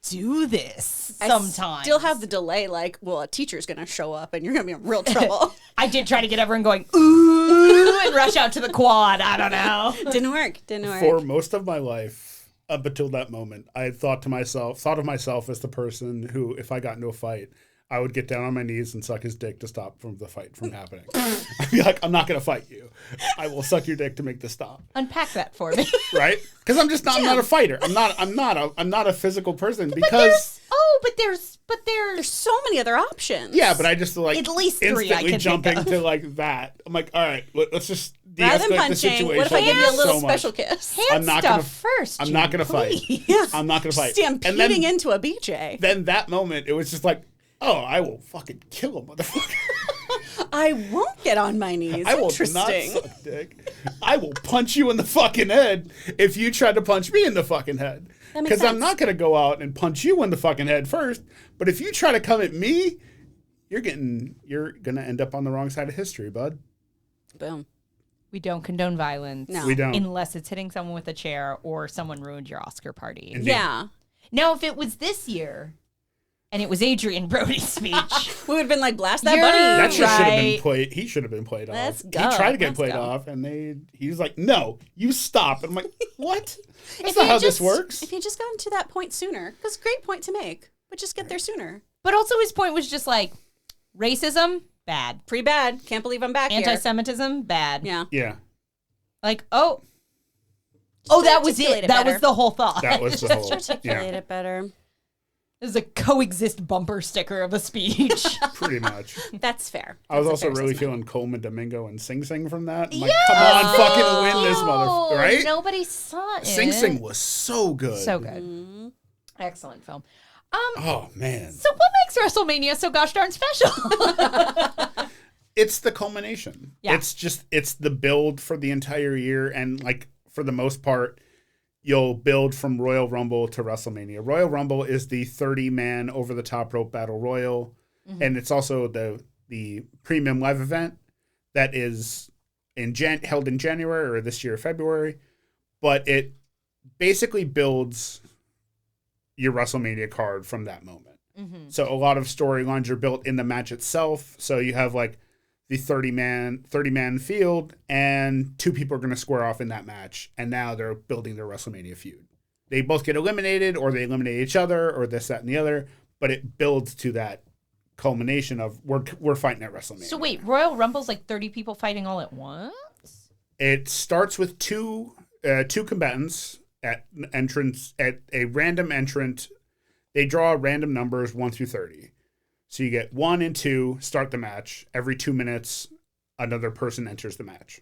do this sometimes. I still have the delay like, well, a teacher's going to show up and you're going to be in real trouble. I did try to get everyone going, ooh, and rush out to the quad. I don't know. Didn't work. For most of my life, up until that moment, I had thought of myself as the person who, if I got into a fight, I would get down on my knees and suck his dick to stop the fight from happening. I'd be like, I'm not going to fight you. I will suck your dick to make this stop. Unpack that for me. Right? Because I'm not a fighter. I'm not a physical person because. But there's so many other options. Yeah, but I just like at least 3 I instantly can jumping think of. to like that. I'm like, all right, let's just rather than de-escalate the punching, situation. what if I give you a little so special much. kiss? Hand I'm not stuff gonna- first. I'm not going to fight. Yeah. I'm not going to fight. Stampeding into a BJ. Then that moment, it was just like, oh, I will fucking kill a motherfucker. I won't get on my knees. I will not suck dick. I will punch you in the fucking head if you try to punch me in the fucking head. Because I'm not going to go out and punch you in the fucking head first. But if you try to come at me, you're going to end up on the wrong side of history, bud. Boom. We don't condone violence. No. We don't. Unless it's hitting someone with a chair or someone ruined your Oscar party. Indeed. Yeah. Now, if it was this year and it was Adrian Brody's speech, We would have been like, blast that You're bunny. That shit should have been Right. played. He should have been played Let's off. go. He tried to get Let's played go. off, and he was like, "No, you stop." And I'm like, "What? That's If not you how just- this works." If you just gotten to that point sooner, because great point to make, but just get there sooner. but also his point was just like racism, bad. Pretty bad. Can't believe I'm back here. Anti-Semitism, bad. Yeah. Yeah, Like, that was articulate it. it That better. was the whole thought. that was the whole. Articulate Yeah, it better. There's a coexist bumper sticker of a speech. pretty much. That's fair. I was That's a also fair really assessment. feeling Coleman Domingo and Sing Sing from that. I'm like, come on, fucking win this motherfucker, right? Nobody saw it. Sing Sing was so good. So good. Mm-hmm. Excellent film. Oh man, So what makes WrestleMania so gosh darn special? it's the culmination. Yeah. It's the build for the entire year, and like for the most part, you'll build from Royal Rumble to WrestleMania. Royal Rumble is the 30-man over the top rope battle royal, and it's also the premium live event that is held in January or this year February, but it basically builds your WrestleMania card from that moment. So a lot of storylines are built in the match itself. So you have like the 30-man field, and 2 people are going to square off in that match, and now they're building their WrestleMania feud. They both get eliminated, or they eliminate each other, or this, that, and the other, but it builds to that culmination of we're fighting at WrestleMania. So wait, Royal Rumble's like 30 people fighting all at once? It starts with two combatants at a random entrant. They draw random numbers 1 through 30. So you get 1 and 2, start the match. Every 2 minutes, another person enters the match.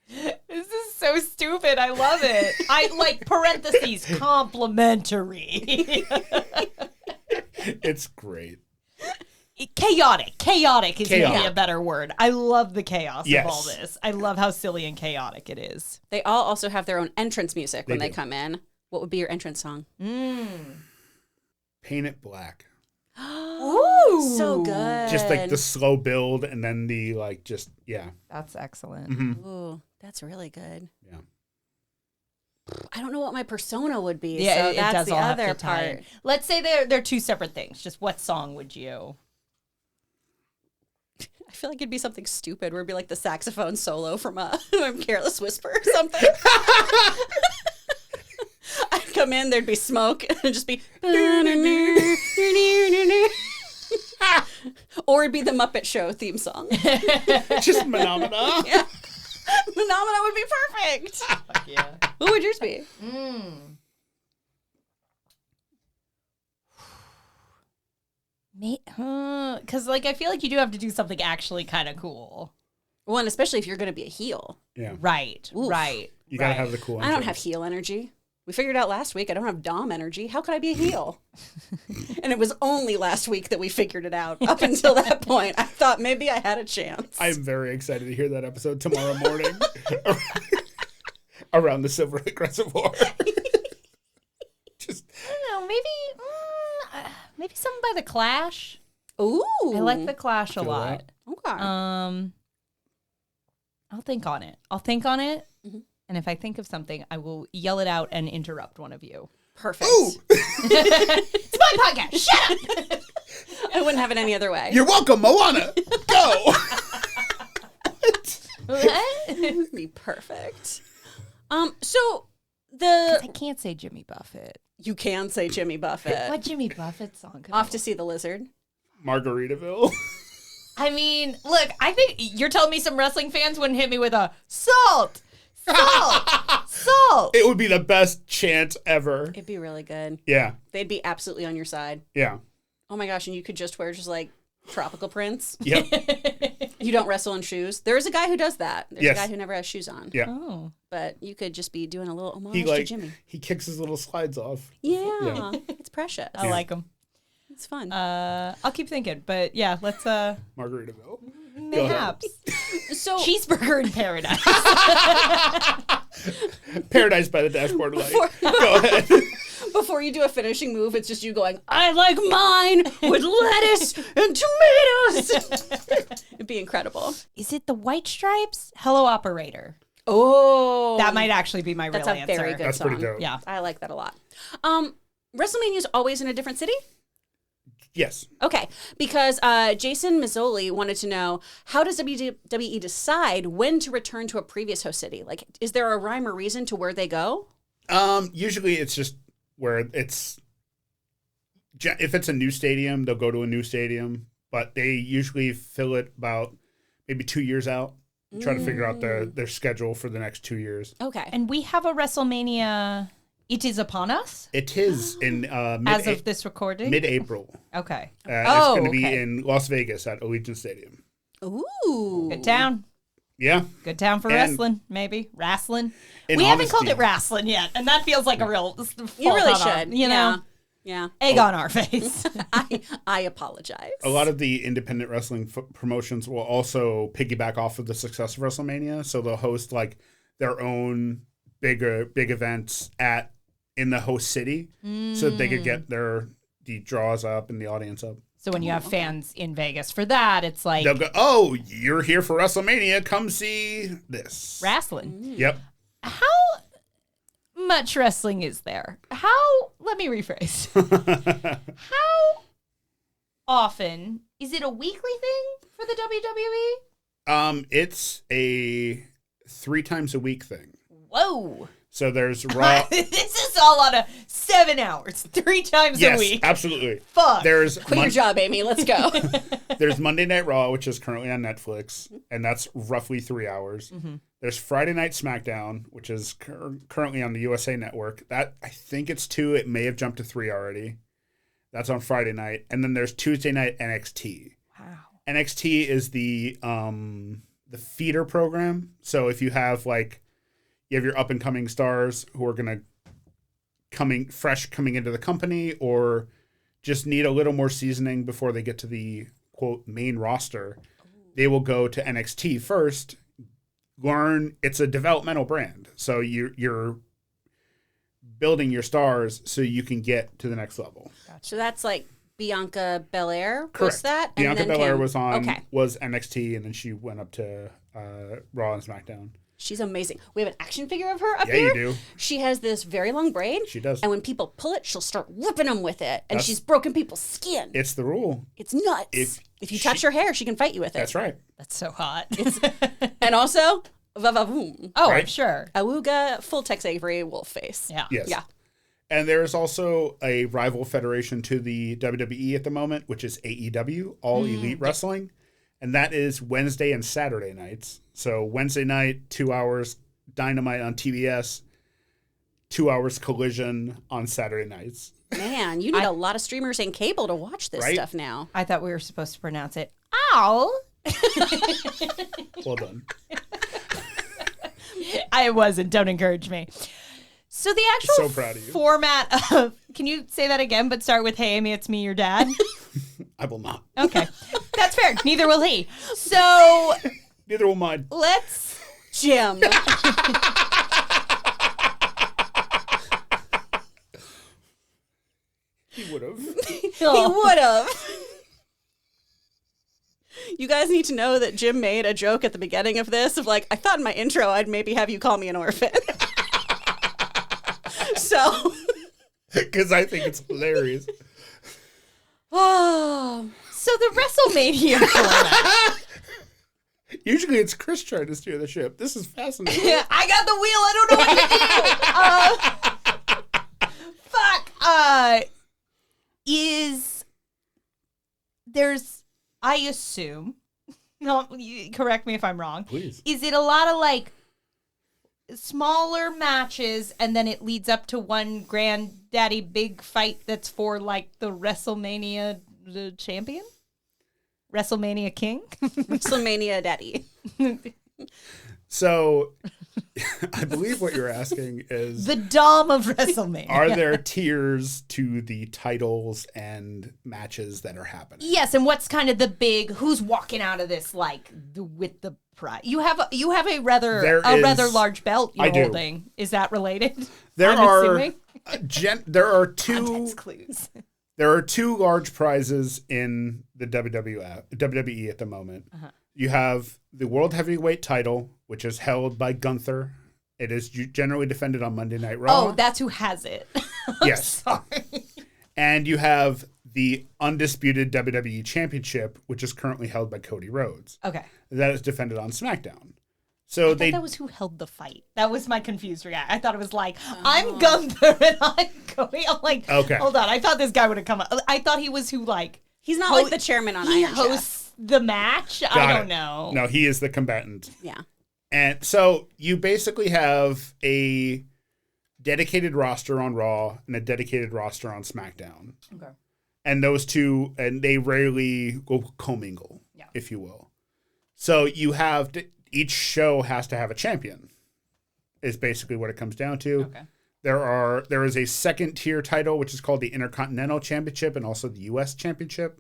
This is so stupid. I love it. I like parentheses, complimentary. It's great. Chaotic. Chaotic is maybe a better word. I love the chaos Yes. of all this. I love how silly and chaotic it is. They all also have their own entrance music when they do. come in. What would be your entrance song? Paint It Black. Ooh. So good. Just like the slow build and then the like just, yeah. That's excellent. Mm-hmm. Ooh, that's really good. Yeah. I don't know what my persona would be. Yeah, so it that's does the all have other to tie in. part. Let's say they're two separate things. Just what song would you? I feel like it'd be something stupid where it'd be like the saxophone solo from Careless Whisper or something. I'd come in, there'd be smoke, and it'd just be... Or it'd be the Muppet Show theme song. Just Phenomena. Yeah. Phenomena would be perfect. Fuck yeah. What would yours be? Because like I feel like you do have to do something actually kind of cool. Well, and especially if you're going to be a heel. Yeah. Right. Oof. Right. You gotta right. have the cool I don't have entrance. heel energy. We figured out last week I don't have Dom energy. How could I be a heel? And it was only last week that we figured it out. Up until that point, I thought maybe I had a chance. I'm very excited to hear that episode tomorrow morning. Around the Silver Lake Reservoir. Just I don't know. Maybe something by the Clash. Ooh. I like the Clash a Feel lot. Okay. I'll think on it. Mm-hmm. And if I think of something, I will yell it out and interrupt one of you. Perfect. ooh, It's my podcast. Shut up. I wouldn't have it any other way. you're welcome, Moana. Go. What? It'd be perfect. So the I can't say Jimmy Buffett. you can say Jimmy Buffett. What Jimmy Buffett song? Off to see the lizard. Margaritaville. I mean, look, I think you're telling me some wrestling fans wouldn't hit me with a salt, salt. It would be the best chant ever. It'd be really good. Yeah. They'd be absolutely on your side. Yeah. Oh my gosh, and you could just wear just like tropical prints. Yep. You don't wrestle in shoes. There is a guy who does that. There's Yes. a guy who never has shoes on. Yeah. Oh. But you could just be doing a little homage He to like Jimmy. he kicks his little slides off. Yeah, it's precious. I like them. It's fun. I'll keep thinking, but yeah, let's Margaritaville. mayhaps So cheeseburger in paradise. Paradise by the Dashboard Light. Go ahead. before you do a finishing move, it's just you going, I like mine with lettuce and tomatoes. It'd be incredible. Is it the White Stripes? Hello, operator. Oh, That might actually be my that's real a answer. very good That's song. pretty dope. Yeah. I like that a lot. WrestleMania is always in a different city? Yes. Okay, because Jason Mazzoli wanted to know, how does WWE decide when to return to a previous host city? Like, is there a rhyme or reason to where they go? Usually it's just where it's, if it's a new stadium, they'll go to a new stadium, but they usually fill it about maybe 2 years out. Try to figure out their schedule for the next 2 years. Okay. And we have a WrestleMania. It is upon us It is in as of this recording. mid-April. Okay. It's Oh, going to be okay. in Las Vegas at Allegiant Stadium. Ooh. Good town. Yeah. Good town for And- wrestling, maybe. Wrestling. In We haven't called honesty- it wrestling yet, and that feels like a real You really fault on our- should. you know, Yeah. egg on our face. I apologize. A lot of the independent wrestling promotions will also piggyback off of the success of WrestleMania, so they'll host like their own big events in the host city, so that they could get the draws up and the audience up. So when you have fans in Vegas for that, it's like They'll go, "Oh, you're here for WrestleMania? Come see this." wrestling. Yep. How much wrestling is there? Let me rephrase. How often is it a weekly thing for the WWE? It's a 3 times a week thing. Whoa. So there's Raw. This is all on 7 hours, 3 times Yes, a week. absolutely. Fuck. There's Quit your job, Amy. Let's go. There's Monday Night Raw, which is currently on Netflix, and that's roughly 3 hours. There's Friday Night SmackDown, which is currently on the USA Network. That I think it's 2. It may have jumped to 3 already. That's on Friday night. And then there's Tuesday night NXT. Wow. NXT is the feeder program. So if you have you have your up and coming stars who are gonna coming into the company, or just need a little more seasoning before they get to the quote main roster, they will go to NXT first. Learn, it's a developmental brand, so you're building your stars so you can get to the next level. So that's like Bianca Belair. Correct. Was that? Bianca Belair was NXT, and then she went up to Raw and SmackDown. She's amazing. We have an action figure of her up here. Yeah, you do. She has this very long braid. She does. And when people pull it, she'll start whipping them with it. And she's broken people's skin. It's the rule. It's nuts. If you touch her hair, she can fight you with it. That's right. That's so hot. And also, va-va-voom. Oh, Right? I'm sure. Awooga, full Tex Avery, wolf face. Yeah. Yes. Yeah. And there's also a rival federation to the WWE at the moment, which is AEW, All Elite Wrestling. And that is Wednesday and Saturday nights. So Wednesday night, 2 hours Dynamite on TBS, 2 hours Collision on Saturday nights. Man, you need a lot of streamers and cable to watch this stuff now. I thought we were supposed to pronounce it ow. Well done. I wasn't. Don't encourage me. So the actual So proud of you. format of, can you say that again, but start with, hey, Amy, it's me, your dad? I will not. Okay. That's fair. Neither will he. So Neither will mine. let's... Jim. He would have. He would have. You guys need to know that Jim made a joke at the beginning of this of I thought in my intro I'd maybe have you call me an orphan. So. Because I think it's hilarious. Oh. So the WrestleMania format. Usually it's Chris trying to steer the ship. This is fascinating. Yeah, I got the wheel. I don't know what to do. Fuck. I assume, no, correct me if I'm wrong. Please. Is it a lot of smaller matches and then it leads up to one granddaddy big fight that's for the WrestleMania champion? WrestleMania King? WrestleMania Daddy. So, I believe what you're asking is... The Dom of WrestleMania. Are there tiers to the titles and matches that are happening? Yes, and what's kind of the big, who's walking out of this with the prize? You have a rather large belt you're holding. Is that related? There I'm assuming? There are two... Context clues. There are two large prizes in the WWE at the moment. Uh-huh. You have the World Heavyweight title, which is held by Gunther. It is generally defended on Monday Night Raw. Oh, that's who has it. Yes. Sorry. And you have the undisputed WWE Championship, which is currently held by Cody Rhodes. Okay. That is defended on SmackDown. So that was who held the fight. That was my confused reaction. I thought it was I'm Gunther and I'm Cody. I'm okay. Hold on. I thought this guy would have come up. I thought he was who he's not the chairman on Iron Chef. He hosts the match. I don't know. No, he is the combatant. Yeah. And so you basically have a dedicated roster on Raw and a dedicated roster on SmackDown. Okay. And those two, and they rarely go commingle, if you will. So you have each show has to have a champion, is basically what it comes down to. Okay. There is a second tier title, which is called the Intercontinental Championship and also the U.S. Championship,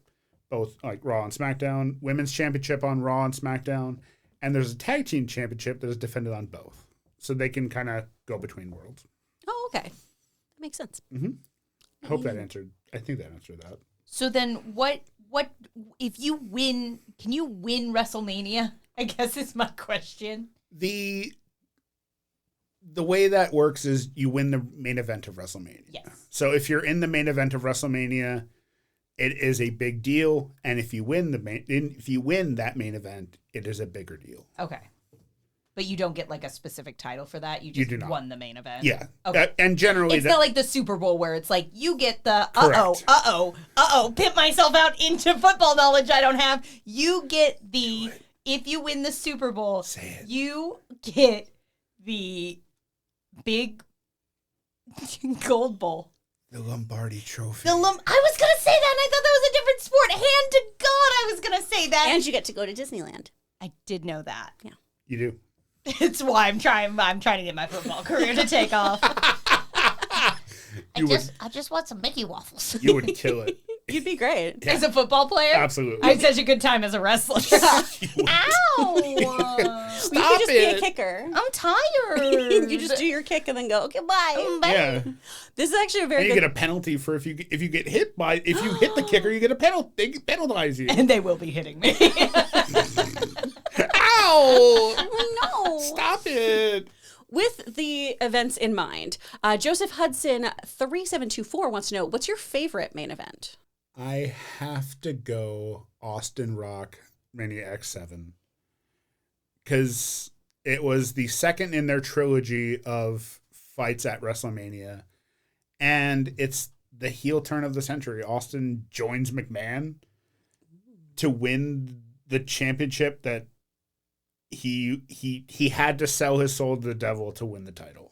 both Raw and SmackDown. Women's Championship on Raw and SmackDown. And there's a Tag Team Championship that is defended on both. So they can kind of go between worlds. Oh, okay. That makes sense. Mm-hmm. I think that answered that. So then what if you win, can you win WrestleMania? I guess is my question. The way that works is you win the main event of WrestleMania. Yes. So if you're in the main event of WrestleMania, it is a big deal, and if you win that main event, it is a bigger deal. Okay. But you don't get a specific title for that. You just won the main event. Yeah. Okay. And generally, it's not like the Super Bowl where it's you get the pimp myself out into football knowledge I don't have. You get the if you win the Super Bowl, Say it. you get the big gold bowl. The Lombardi Trophy. I was going to say that, and I thought that was a different sport. Hand to God, I was going to say that. And you get to go to Disneyland. I did know that. Yeah. You do. It's why I'm trying to get my football career to take off. I just want some Mickey waffles. You would kill it. You'd be great. As a football player? Absolutely. I had such a good time as a wrestler. Ow! You could just be a kicker. I'm tired. You just do your kick and then go, okay, bye. Yeah. This is actually a very And you good... get a penalty for if you get hit by if you hit the kicker, you get a penalty. They penalize you. And they will be hitting me. Ow! Oh, no. Stop it. With the events in mind, Joseph Hudson 3724 wants to know, what's your favorite main event? I have to go Austin Rock Mania X7 because it was the second in their trilogy of fights at WrestleMania, and it's the heel turn of the century. Austin joins McMahon to win the championship that he had to sell his soul to the devil to win the title.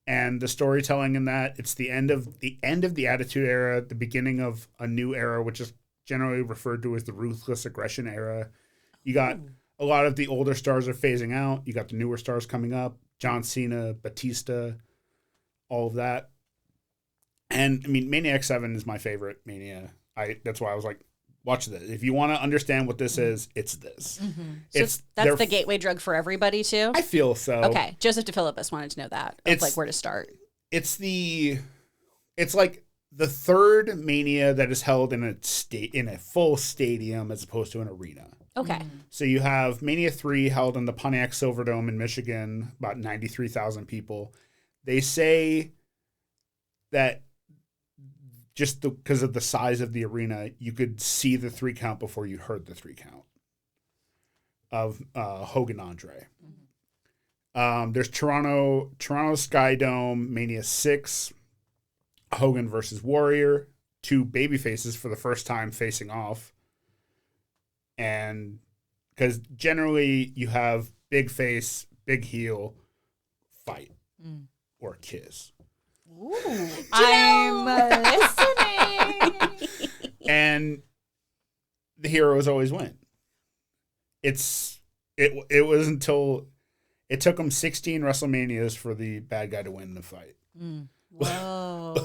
And the storytelling in that, it's the end of the Attitude Era, the beginning of a new era, which is generally referred to as the Ruthless Aggression Era. You got a lot of the older stars are phasing out. You got the newer stars coming up. John Cena, Batista, all of that. And I mean, Mania X7 is my favorite Mania. That's why I was like, watch this. If you want to understand what this is, it's this. So that's the gateway drug for everybody, too? I feel so. Okay. Joseph DePhilippus wanted to know that. It's like where to start. It's like the third Mania that is held in a full stadium as opposed to an arena. Okay. So you have Mania 3 held in the Pontiac Silverdome in Michigan, about 93,000 people. They say that just because of the size of the arena, you could see the 3 count before you heard the 3 count of Hogan Andre. There's Toronto Sky Dome, Mania 6, Hogan versus Warrior, 2 baby faces for the first time facing off. And because generally you have big face, big heel, fight, or kiss. Ooh, I'm listening. And the heroes always win. It was until it took them 16 WrestleManias for the bad guy to win the fight. Whoa.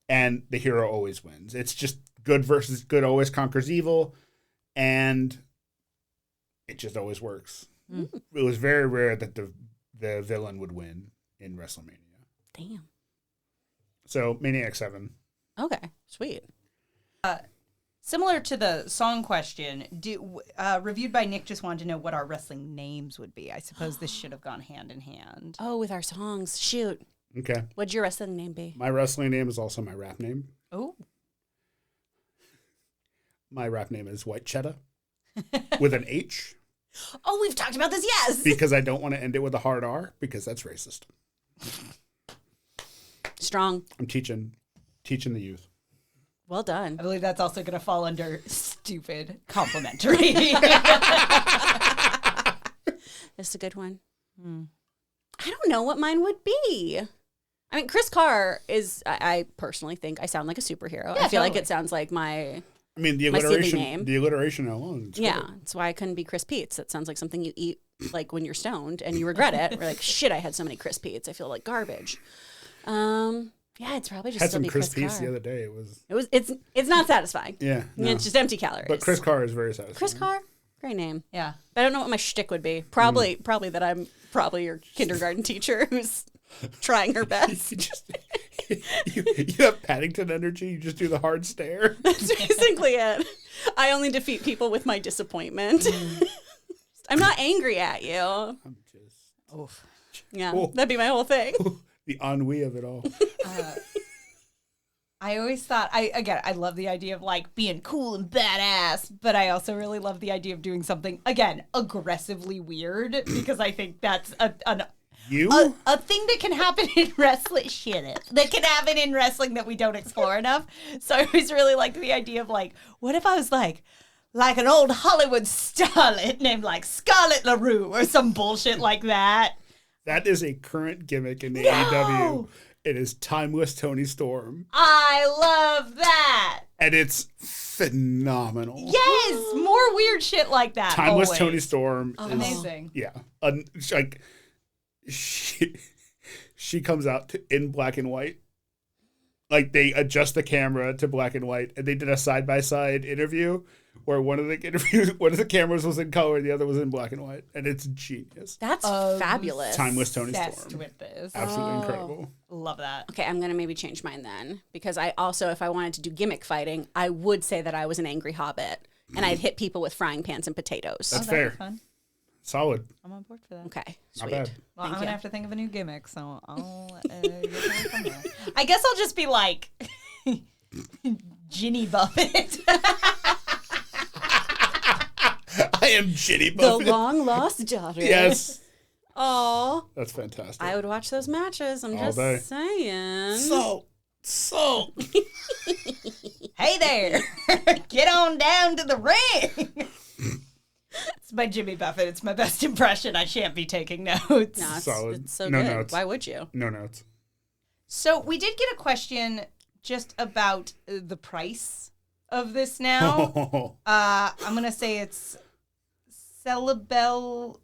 And the hero always wins. It's just good versus good always conquers evil, and it just always works. It was very rare that the villain would win in WrestleMania. Damn. So Mania X7. Okay. Sweet. Similar to the song question, reviewed by Nick just wanted to know what our wrestling names would be. I suppose this should have gone hand in hand. Oh, with our songs. Shoot. Okay. What'd your wrestling name be? My wrestling name is also my rap name. Oh. My rap name is White Cheddar with an H. Oh, we've talked about this, yes. Because I don't want to end it with a hard R because that's racist. Strong. I'm teaching the youth. Well done. I believe that's also going to fall under stupid complimentary. That's a good one. I don't know what mine would be. I mean, Chris Carr is, I personally think I sound like a superhero. Yeah, I feel like totally. it sounds like my... I mean, the My silly alliteration. name. The alliteration alone. Yeah, that's why I couldn't be Chris Pete's. That sounds like something you eat like when you're stoned and you regret it. We're like, shit, I had so many Chris Pete's. I feel like garbage. Yeah, it's probably just Had still some be Chris Chris Peace Carr. the other day. It was. It's not satisfying. Yeah. No. It's just empty calories. But Chris Carr is very satisfying. Chris Carr, great name. Yeah. But I don't know what my shtick would be. Probably that I'm probably your kindergarten teacher who's trying her best. you have Paddington energy. You just do the hard stare. That's basically it. I only defeat people with my disappointment. I'm not angry at you. I'm just Oof. Yeah, Oh. that'd be my whole thing. the ennui of it all. I always thought, I love the idea of like being cool and badass, but I also really love the idea of doing something, again, aggressively weird, because I think that's a thing that can happen in wrestling. That can happen in wrestling that we don't explore enough. So I always really liked the idea of like, what if I was like like an old Hollywood starlet named like Scarlett LaRue or some bullshit like that. That is a current gimmick in the AEW. It is Timeless Tony Storm. I love that. And it's phenomenal. Yes, more weird shit like that. Timeless always. Tony Storm is Amazing. Yeah. Like she comes out in black and white. Like they adjust the camera to black and white, and they did a side-by-side interview where one of the cameras was in color and the other was in black and white, and it's genius. That's fabulous. Timeless Tony Obsessed Storm. with this. Absolutely incredible. Love that. Okay, I'm going to maybe change mine then. Because I also, if I wanted to do gimmick fighting, I would say that I was an angry hobbit. And I'd hit people with frying pans and potatoes. That's that'd fair. be fun. Solid. I'm on board for that. Okay, Not sweet. bad. Well, I'm Thank gonna you. have to think of a new gimmick, so I'll get from there. I guess I'll just be like Ginny Buffett. I am Ginny The Buffett. long lost daughter. Yes. Aw. That's fantastic. I would watch those matches. I'm All just day. saying. So. Hey there, get on down to the ring. It's by Jimmy Buffett. It's my best impression. I shan't be taking notes. No, it's, Solid. it's so No good. notes. Why would you? No notes. So we did get a question just about the price of this now. I'm gonna say it's Celebellus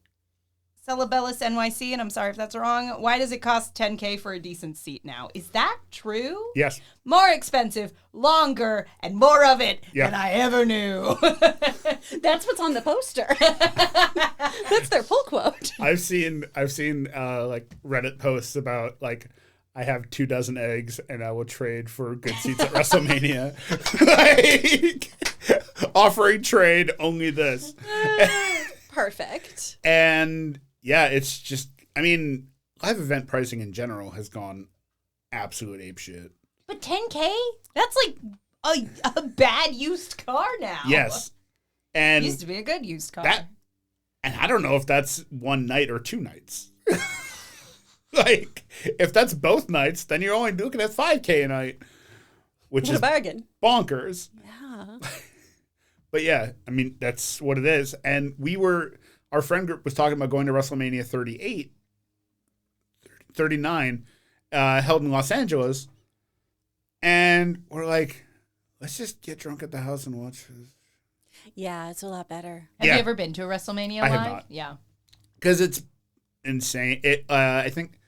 NYC, and I'm sorry if that's wrong. Why does it cost $10K for a decent seat now? Is that true? Yes. More expensive, longer, and more of it Yeah. than I ever knew. That's what's on the poster. That's their pull quote. I've seen like Reddit posts about like I have 24 eggs and I will trade for good seats at WrestleMania. Like offering trade only this. Perfect. And yeah, it's just I mean, live event pricing in general has gone absolute apeshit. But 10K? That's like a bad used car now. Yes. It And used to be a good used car. and I don't know if that's one night or 2 nights. Like, if that's both nights, then you're only looking at $5K a night, which What is a bargain. bonkers. Yeah. But yeah, I mean, that's what it is. And our friend group was talking about going to WrestleMania 39, held in Los Angeles. And we're like, let's just get drunk at the house and watch this. Yeah, it's a lot better. Have Yeah. you ever been to a WrestleMania I live? have not. Yeah. Because it's insane. I think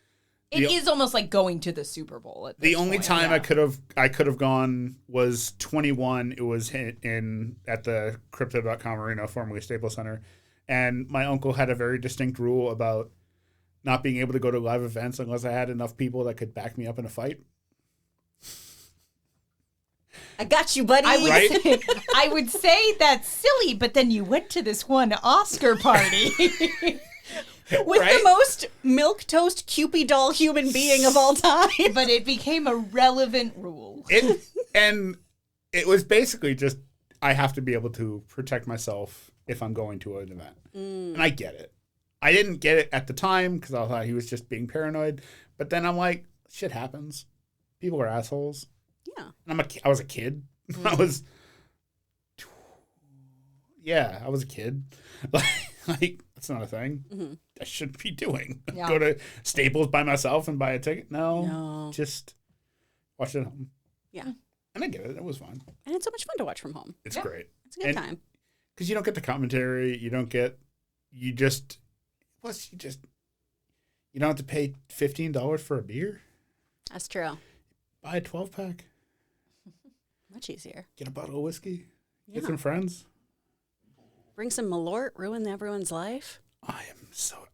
It is almost like going to the Super Bowl at this the only point, time yeah. I could have gone was 21. It was at the Crypto.com Arena, formerly Staples Center. And my uncle had a very distinct rule about not being able to go to live events unless I had enough people that could back me up in a fight. I got you, buddy. I would say that's silly, but then you went to this one Oscar party. With Right? the most milquetoast Cupid doll human being of all time. But it became a relevant rule. And it was basically just I have to be able to protect myself if I'm going to an event. And I get it. I didn't get it at the time because I thought he was just being paranoid. But then I'm like, shit happens. People are assholes. Yeah. And I was a kid. I was a kid. Like that's not a thing I shouldn't be doing. Yeah. Go to Staples by myself and buy a ticket? No. No. Just watch it at home. Yeah. And I get it. It was fun. And it's so much fun to watch from home. It's Yeah. great. It's a good time. Because you don't get the commentary. You don't have to pay $15 for a beer. That's true. Buy a 12-pack. Much easier. Get a bottle of whiskey. Get Yeah. some friends. Bring some Malort, ruin everyone's life. I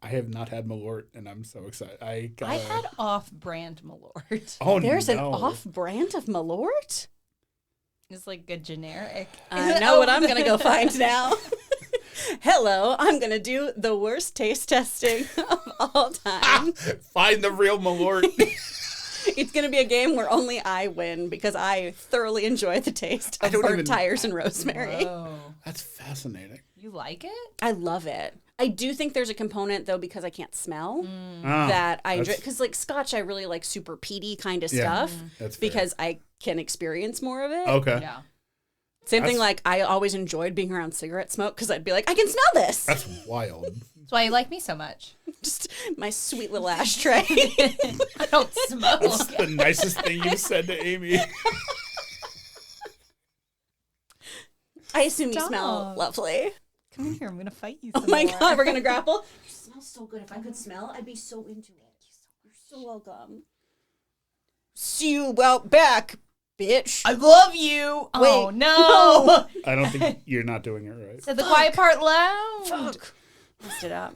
have not had Malort, and I'm so excited. I had off-brand Malort. Oh, There's an no. off-brand of Malort? It's like a generic. I know what I'm going to go find now. Hello, I'm going to do the worst taste testing of all time. Find the real Malort. It's going to be a game where only I win because I thoroughly enjoy the taste of don't burnt even- tires and rosemary. Oh, That's fascinating. you like it? I love it. I do think there's a component, though, because I can't smell, Ah, that I enjoy. that's- Because, like, Scotch, I really like super peaty kind of Yeah. stuff That's fair. because I can experience more of it. Okay. Yeah. Same thing, like, I always enjoyed being around cigarette smoke because I'd be like, I can smell this. That's wild. That's why you like me so much. Just my sweet little ashtray. I don't smoke. That's the nicest thing you said to Amy. I assume you Stop. smell lovely. Come here, I'm gonna fight you. Oh some my more. God, we're going to grapple? You smell so good. If I could smell, I'd be so into it. You're so welcome. See you out back, bitch. I love you. Oh Wait, no. I don't think you're not doing it right. Said the quiet part loud. Fuck. Messed it up.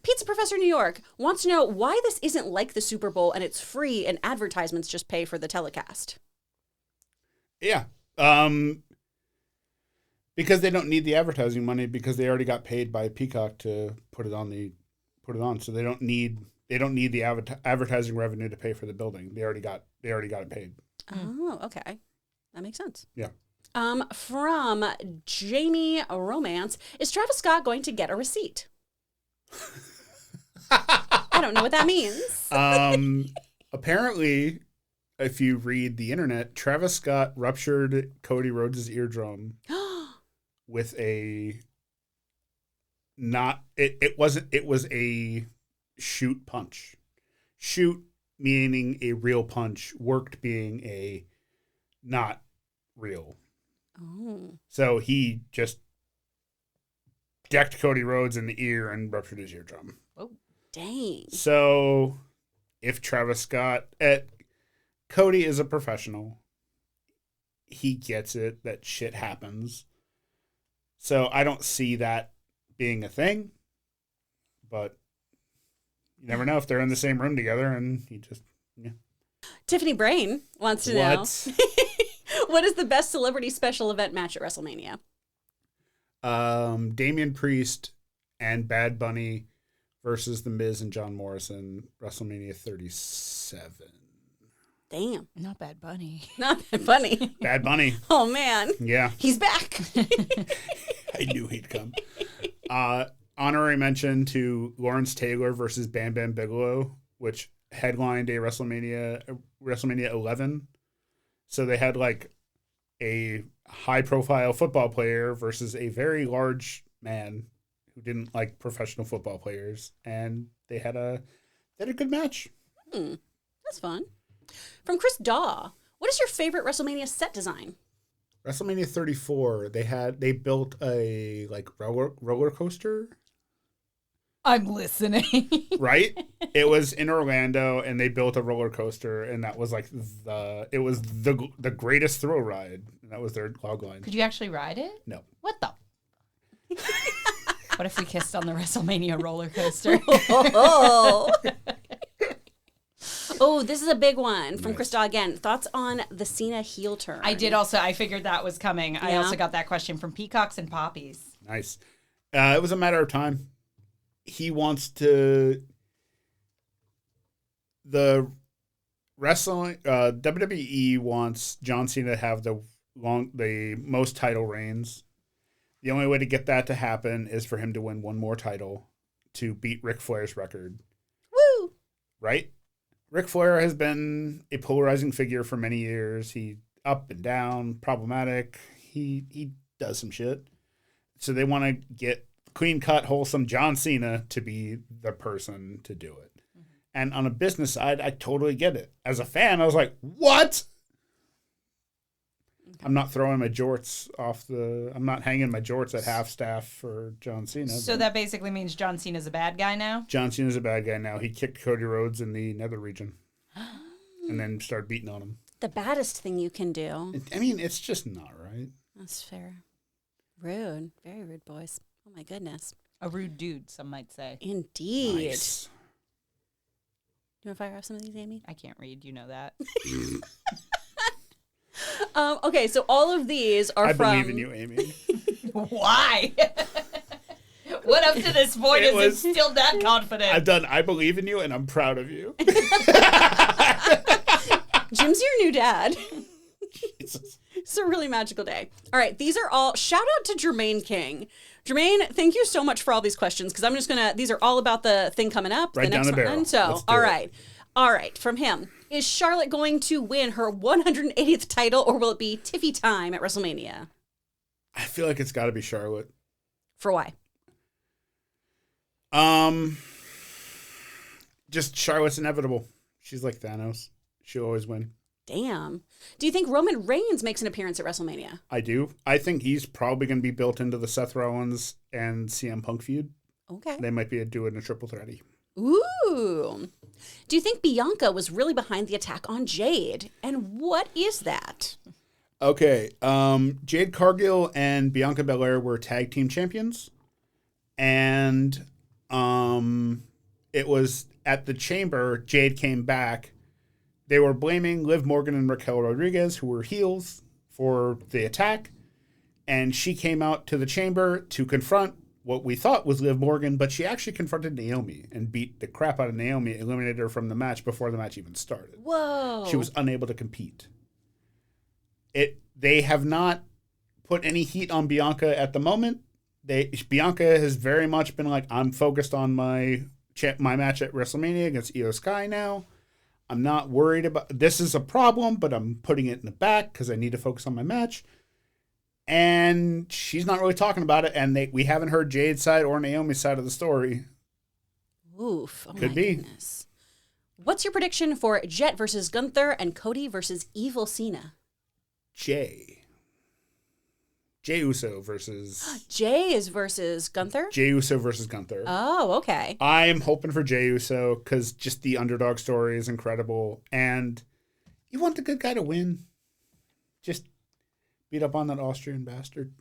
Pizza Professor New York wants to know why this isn't like the Super Bowl and it's free and advertisements just pay for the telecast. Yeah. Because they don't need the advertising money because they already got paid by Peacock to put it on. So they don't need the advertising revenue to pay for the building. They already got it paid. Oh, okay. That makes sense. Yeah. From Jamie Romance, is Travis Scott going to get a receipt? I don't know what that means. Apparently, if you read the internet, Travis Scott ruptured Cody Rhodes' eardrum with it was a shoot punch. Shoot meaning a real punch, worked being a not real. Oh. So he just decked Cody Rhodes in the ear and ruptured his eardrum. Oh, Dang. So if Travis Scott, Cody is a professional. He gets it that shit happens. So I don't see that being a thing. But you never know if they're in the same room together and he just, yeah. Tiffany Brain wants to know. What? What is the best celebrity special event match at WrestleMania? Damian Priest and Bad Bunny versus The Miz and John Morrison, WrestleMania 37. Damn. not Bad Bunny. Not that funny. Bad Bunny. Oh, man. Yeah. He's back. I knew he'd come. Honorary mention to Lawrence Taylor versus Bam Bam Bigelow, which headlined a WrestleMania 11. So they had like a high-profile football player versus a very large man who didn't like professional football players, and they had a good match. That's fun. From Chris Daw, what is your favorite WrestleMania set design? WrestleMania 34, they built a like roller coaster. I'm listening. Right? It was in Orlando, and they built a roller coaster, and that was like the greatest thrill ride. And that was their logline. Could you actually ride it? No. What the? What if we kissed on the WrestleMania roller coaster? Oh, this is a big one from Nice. Chris Daw again. Thoughts on the Cena heel turn? I figured that was coming. I Yeah. also got that question from Peacocks and Poppies. Nice. It was a matter of time. He wants to. The wrestling WWE wants John Cena to have the most title reigns. The only way to get that to happen is for him to win one more title to beat Ric Flair's record. Woo! Right? Ric Flair has been a polarizing figure for many years. He up and down, problematic. He does some shit. So they want to get clean-cut, wholesome John Cena to be the person to do it. Mm-hmm. And on a business side, I totally get it. As a fan, I was like, what? Okay. I'm not throwing my jorts I'm not hanging my jorts at half-staff for John Cena. So that basically means John Cena's a bad guy now? John Cena's a bad guy now. He kicked Cody Rhodes in the nether region and then started beating on him. The baddest thing you can do. I mean, it's just not right. That's fair. Rude. Very rude, boys. Oh, my goodness. A rude dude, some might say. Indeed. Nice. You want to fire off some of these, Amy? I can't read, you know that. Okay, so all of these are I from... believe in you, Amy. Why? What up to this point is instilled that confidence? I believe in you, and I'm proud of you. Jim's your new dad. Jesus. It's a really magical day. All right, these are all... Shout out to Jermaine King. Jermaine, thank you so much for all these questions, because I'm just going to... These are all about the thing coming up. Right the down next the barrel. one. So, Let's do all it. right. All right, from him. Is Charlotte going to win her 180th title, or will it be Tiffy time at WrestleMania? I feel like it's got to be Charlotte. For why? Just Charlotte's inevitable. She's like Thanos. She'll always win. Damn. Do you think Roman Reigns makes an appearance at WrestleMania? I do. I think he's probably going to be built into the Seth Rollins and CM Punk feud. Okay. They might be doing a triple threaty. Ooh. Do you think Bianca was really behind the attack on Jade? And what is that? Okay. Jade Cargill and Bianca Belair were tag team champions. And it was at the Chamber, Jade came back. They were blaming Liv Morgan and Raquel Rodriguez, who were heels, for the attack. And she came out to the Chamber to confront what we thought was Liv Morgan, but she actually confronted Naomi and beat the crap out of Naomi, eliminated her from the match before the match even started. Whoa. She was unable to compete. They have not put any heat on Bianca at the moment. Bianca has very much been like, I'm focused on my match at WrestleMania against Io Sky now. I'm not worried about this is a problem, but I'm putting it in the back because I need to focus on my match. And she's not really talking about it, and we haven't heard Jade's side or Naomi's side of the story. Oof. Oh Could my be. goodness. What's your prediction for Jet versus Gunther and Cody versus Evil Cena? Jay Uso versus... Jay is versus Gunther? Jay Uso versus Gunther. Oh, okay. I'm hoping for Jey Uso because just the underdog story is incredible. And you want the good guy to win. Just beat up on that Austrian bastard.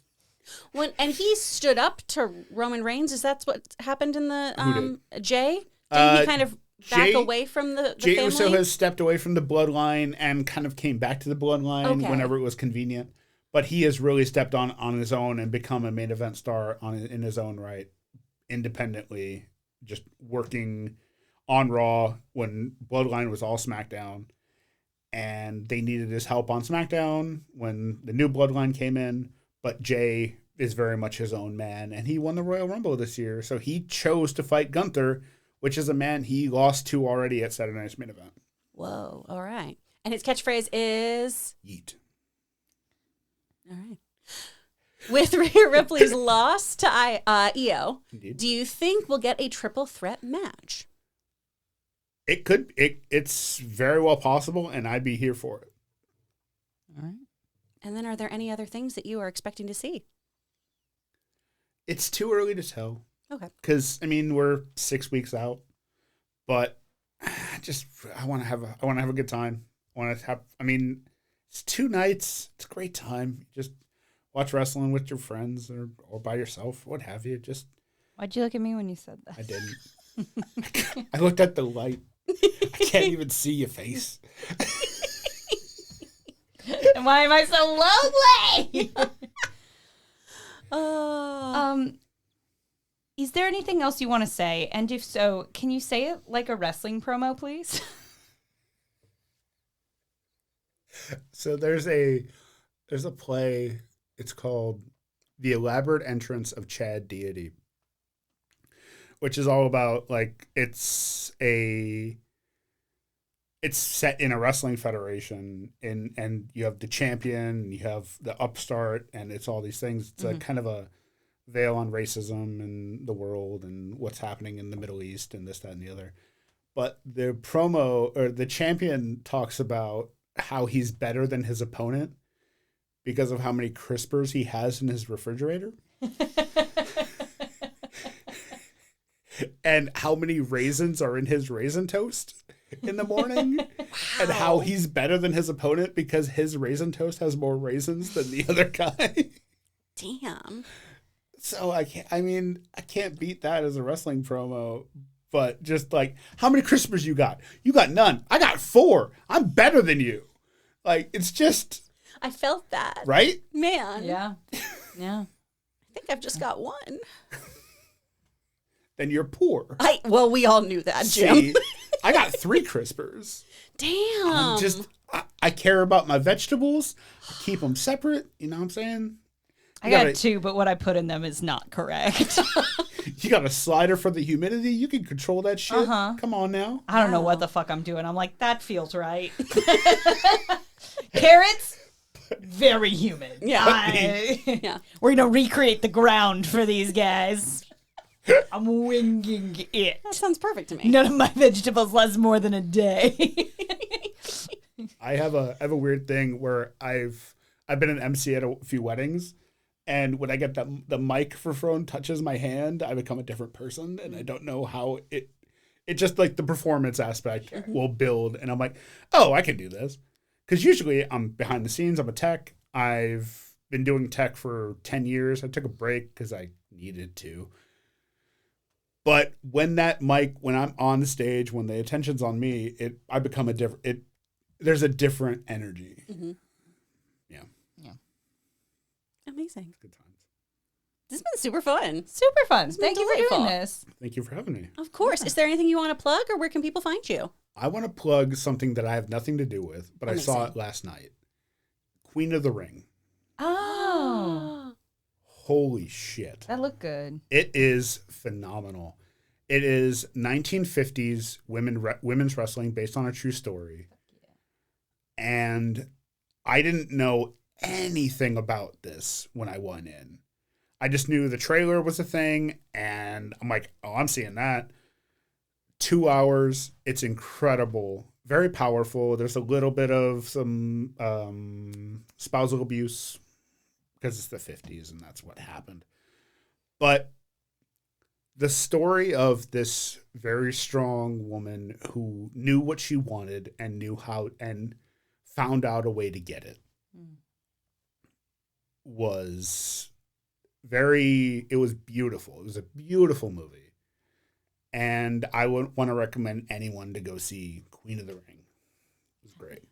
And he stood up to Roman Reigns. Is that what happened in the Jay? Didn't he kind of back away from the Jey family? Uso has stepped away from the bloodline and kind of came back to the bloodline whenever it was convenient. But he has really stepped on his own and become a main event star in his own right, independently, just working on Raw when Bloodline was all SmackDown. And they needed his help on SmackDown when the new Bloodline came in. But Jay is very much his own man. And he won the Royal Rumble this year. So he chose to fight Gunther, which is a man he lost to already at Saturday Night's Main Event. Whoa. All right. And his catchphrase is? Yeet. All right. With Rhea Ripley's loss to Io, Indeed. do you think we'll get a triple threat match? It could. It's very well possible, and I'd be here for it. All right. And then are there any other things that you are expecting to see? It's too early to tell. Okay. Because, we're 6 weeks out, but I want to have a good time. It's 2 nights. It's a great time. Just watch wrestling with your friends or by yourself, what have you. Just. Why'd you look at me when you said that? I didn't. I looked at the light. I can't even see your face. Why am I so lonely? Is there anything else you want to say? And if so, can you say it like a wrestling promo, please? So there's a play. It's called The Elaborate Entrance of Chad Deity, which is all about it's set in a wrestling federation and you have the champion, you have the upstart, and it's all these things. It's a kind of a veil on racism in the world and what's happening in the Middle East and this, that, and the other. But the promo or the champion talks about how he's better than his opponent because of how many crispers he has in his refrigerator. And how many raisins are in his raisin toast in the morning. Wow. And how he's better than his opponent because his raisin toast has more raisins than the other guy. Damn. So I can't beat that as a wrestling promo. But just how many crispers you got? You got none. I got 4. I'm better than you. It's just. I felt that. Right? Man. Yeah. Yeah. I think I've just got one. Then you're poor. Well, we all knew that, Jim. See, I got 3 crispers. Damn. I care about my vegetables. I keep them separate. You know what I'm saying? I got 2, but what I put in them is not correct. You got a slider for the humidity? You can control that shit? Uh-huh. Come on now. I don't know what the fuck I'm doing. I'm like, that feels right. Carrots, very humid. Yeah. Yeah. We're going to recreate the ground for these guys. I'm winging it. That sounds perfect to me. None of my vegetables last more than a day. I have a weird thing where I've been an MC at a few weddings, and when I get the microphone touches my hand, I become a different person, and I don't know how it just like the performance aspect will build, and I'm like, oh, I can do this, because usually I'm behind the scenes. I'm a tech. I've been doing tech for 10 years. I took a break because I needed to. But when I'm on the stage, when the attention's on me, I become there's a different energy. Mm-hmm. Yeah. Amazing. Good times. This has been super fun. Super fun. been Thank you for delightful. doing this. Thank you for having me. Of course. Is there anything you want to plug, or where can people find you? I want to plug something that I have nothing to do with, but I saw it last night. Queen of the Ring. Oh. Holy shit. That looked good. It is phenomenal. It is 1950s women's wrestling based on a true story. And I didn't know anything about this when I went in. I just knew the trailer was a thing, and I'm like, oh, I'm seeing that. 2 hours. It's incredible. Very powerful. There's a little bit of some spousal abuse because it's the 50s and that's what happened. But the story of this very strong woman who knew what she wanted and knew how and found out a way to get it was it was beautiful. It was a beautiful movie. And I would want to recommend anyone to go see Queen of the Ring. It was great.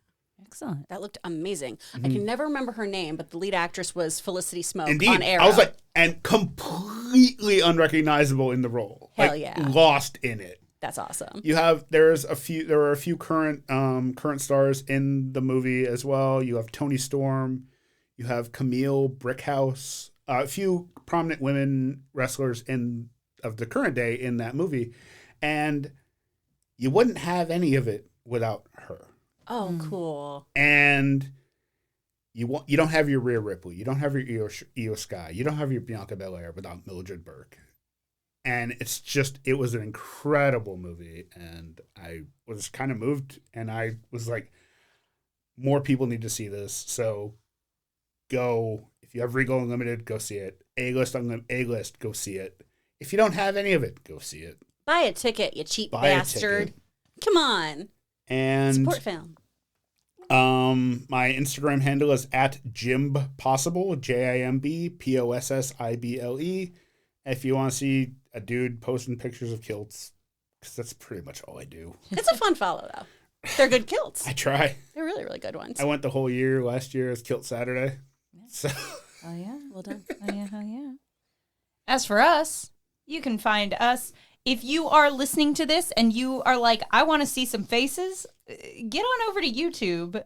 Excellent. That looked amazing. I can never remember her name, but the lead actress was Felicity Smoke Indeed. on Arrow. I was like, and completely unrecognizable in the role. Hell yeah. Lost in it. That's awesome. There are a few current stars in the movie as well. You have Toni Storm, you have Camille Brickhouse, a few prominent women wrestlers of the current day in that movie, and you wouldn't have any of it without her. Oh, cool. And you don't have your Rhea Ripley, you don't have your Io Sky, you don't have your Bianca Belair without Mildred Burke. And it was an incredible movie, and I was kind of moved, and I was like, more people need to see this, so go. If you have Regal Unlimited, go see it. A-list, go see it. If you don't have any of it, go see it. Buy a ticket, you cheap bastard. Come on. And support film. My Instagram handle is @JimbPossible, JIMBPOSSIBLE. If you want to see a dude posting pictures of kilts, because that's pretty much all I do. It's a fun follow, though. They're good kilts. I try. They're really, really good ones. I went the whole year last year as Kilt Saturday. So. Oh, yeah. Well done. Oh, yeah. Oh, yeah. As for us, you can find us. If you are listening to this and you are like, I want to see some faces, get on over to YouTube.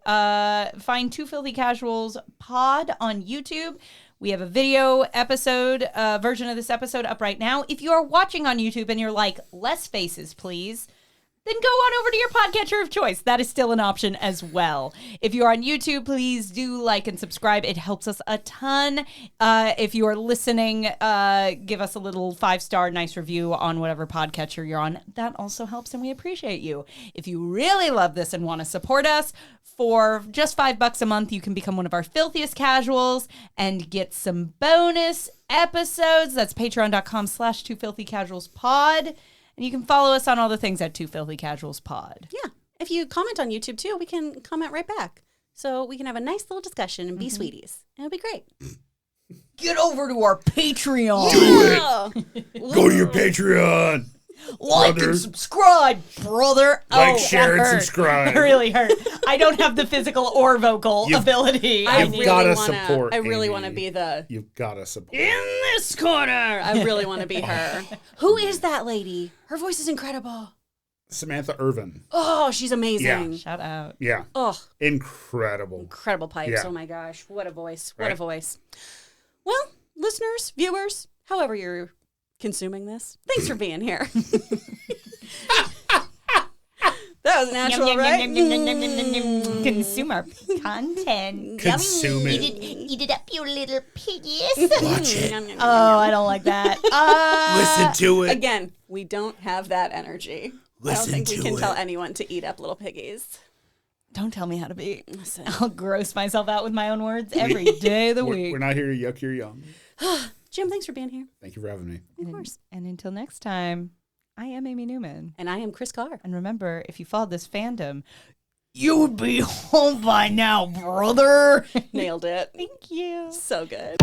Find Two Filthy Casuals Pod on YouTube. We have a video episode version of this episode up right now. If you are watching on YouTube and you're like, less faces, please, then go on over to your podcatcher of choice. That is still an option as well. If you're on YouTube, please do like and subscribe. It helps us a ton. If you are listening, give us a little 5-star nice review on whatever podcatcher you're on. That also helps, and we appreciate you. If you really love this and want to support us, for just $5 a month, you can become one of our filthiest casuals and get some bonus episodes. That's patreon.com/twofilthycasualspod. And you can follow us on all the things at Two Filthy Casuals Pod. Yeah. If you comment on YouTube, too, we can comment right back. So we can have a nice little discussion and be sweeties. It'll be great. Get over to our Patreon. Do it. Go to your Patreon. Like brother. and subscribe, brother. Like, share, and subscribe. It really hurt. I don't have the physical or vocal ability. You've got to support. I really Amy. want to be the... You've got to support. In this corner. I really want to be her. Who is that lady? Her voice is incredible. Samantha Irvin. Oh, she's amazing. Yeah. Shout out. Yeah. Oh, Incredible. incredible pipes. Yeah. Oh my gosh. What a voice. What Right. a voice. Well, listeners, viewers, however you're consuming this, thanks for being here. That was natural, right? Consume our content. Consume it. Eat it up, you little piggies. Watch it. Oh, I don't like that. Listen to it. Again, we don't have that energy. I don't think we to can it. tell anyone to eat up little piggies. Don't tell me how to be. Listen. I'll gross myself out with my own words every day of the week. We're not here to yuck your yum. Jim, thanks for being here. Thank you for having me. Of course. And until next time, I am Amy Newman. And I am Chris Carr. And remember, if you followed this fandom, you would be home by now, brother. Nailed it. Thank you. So good.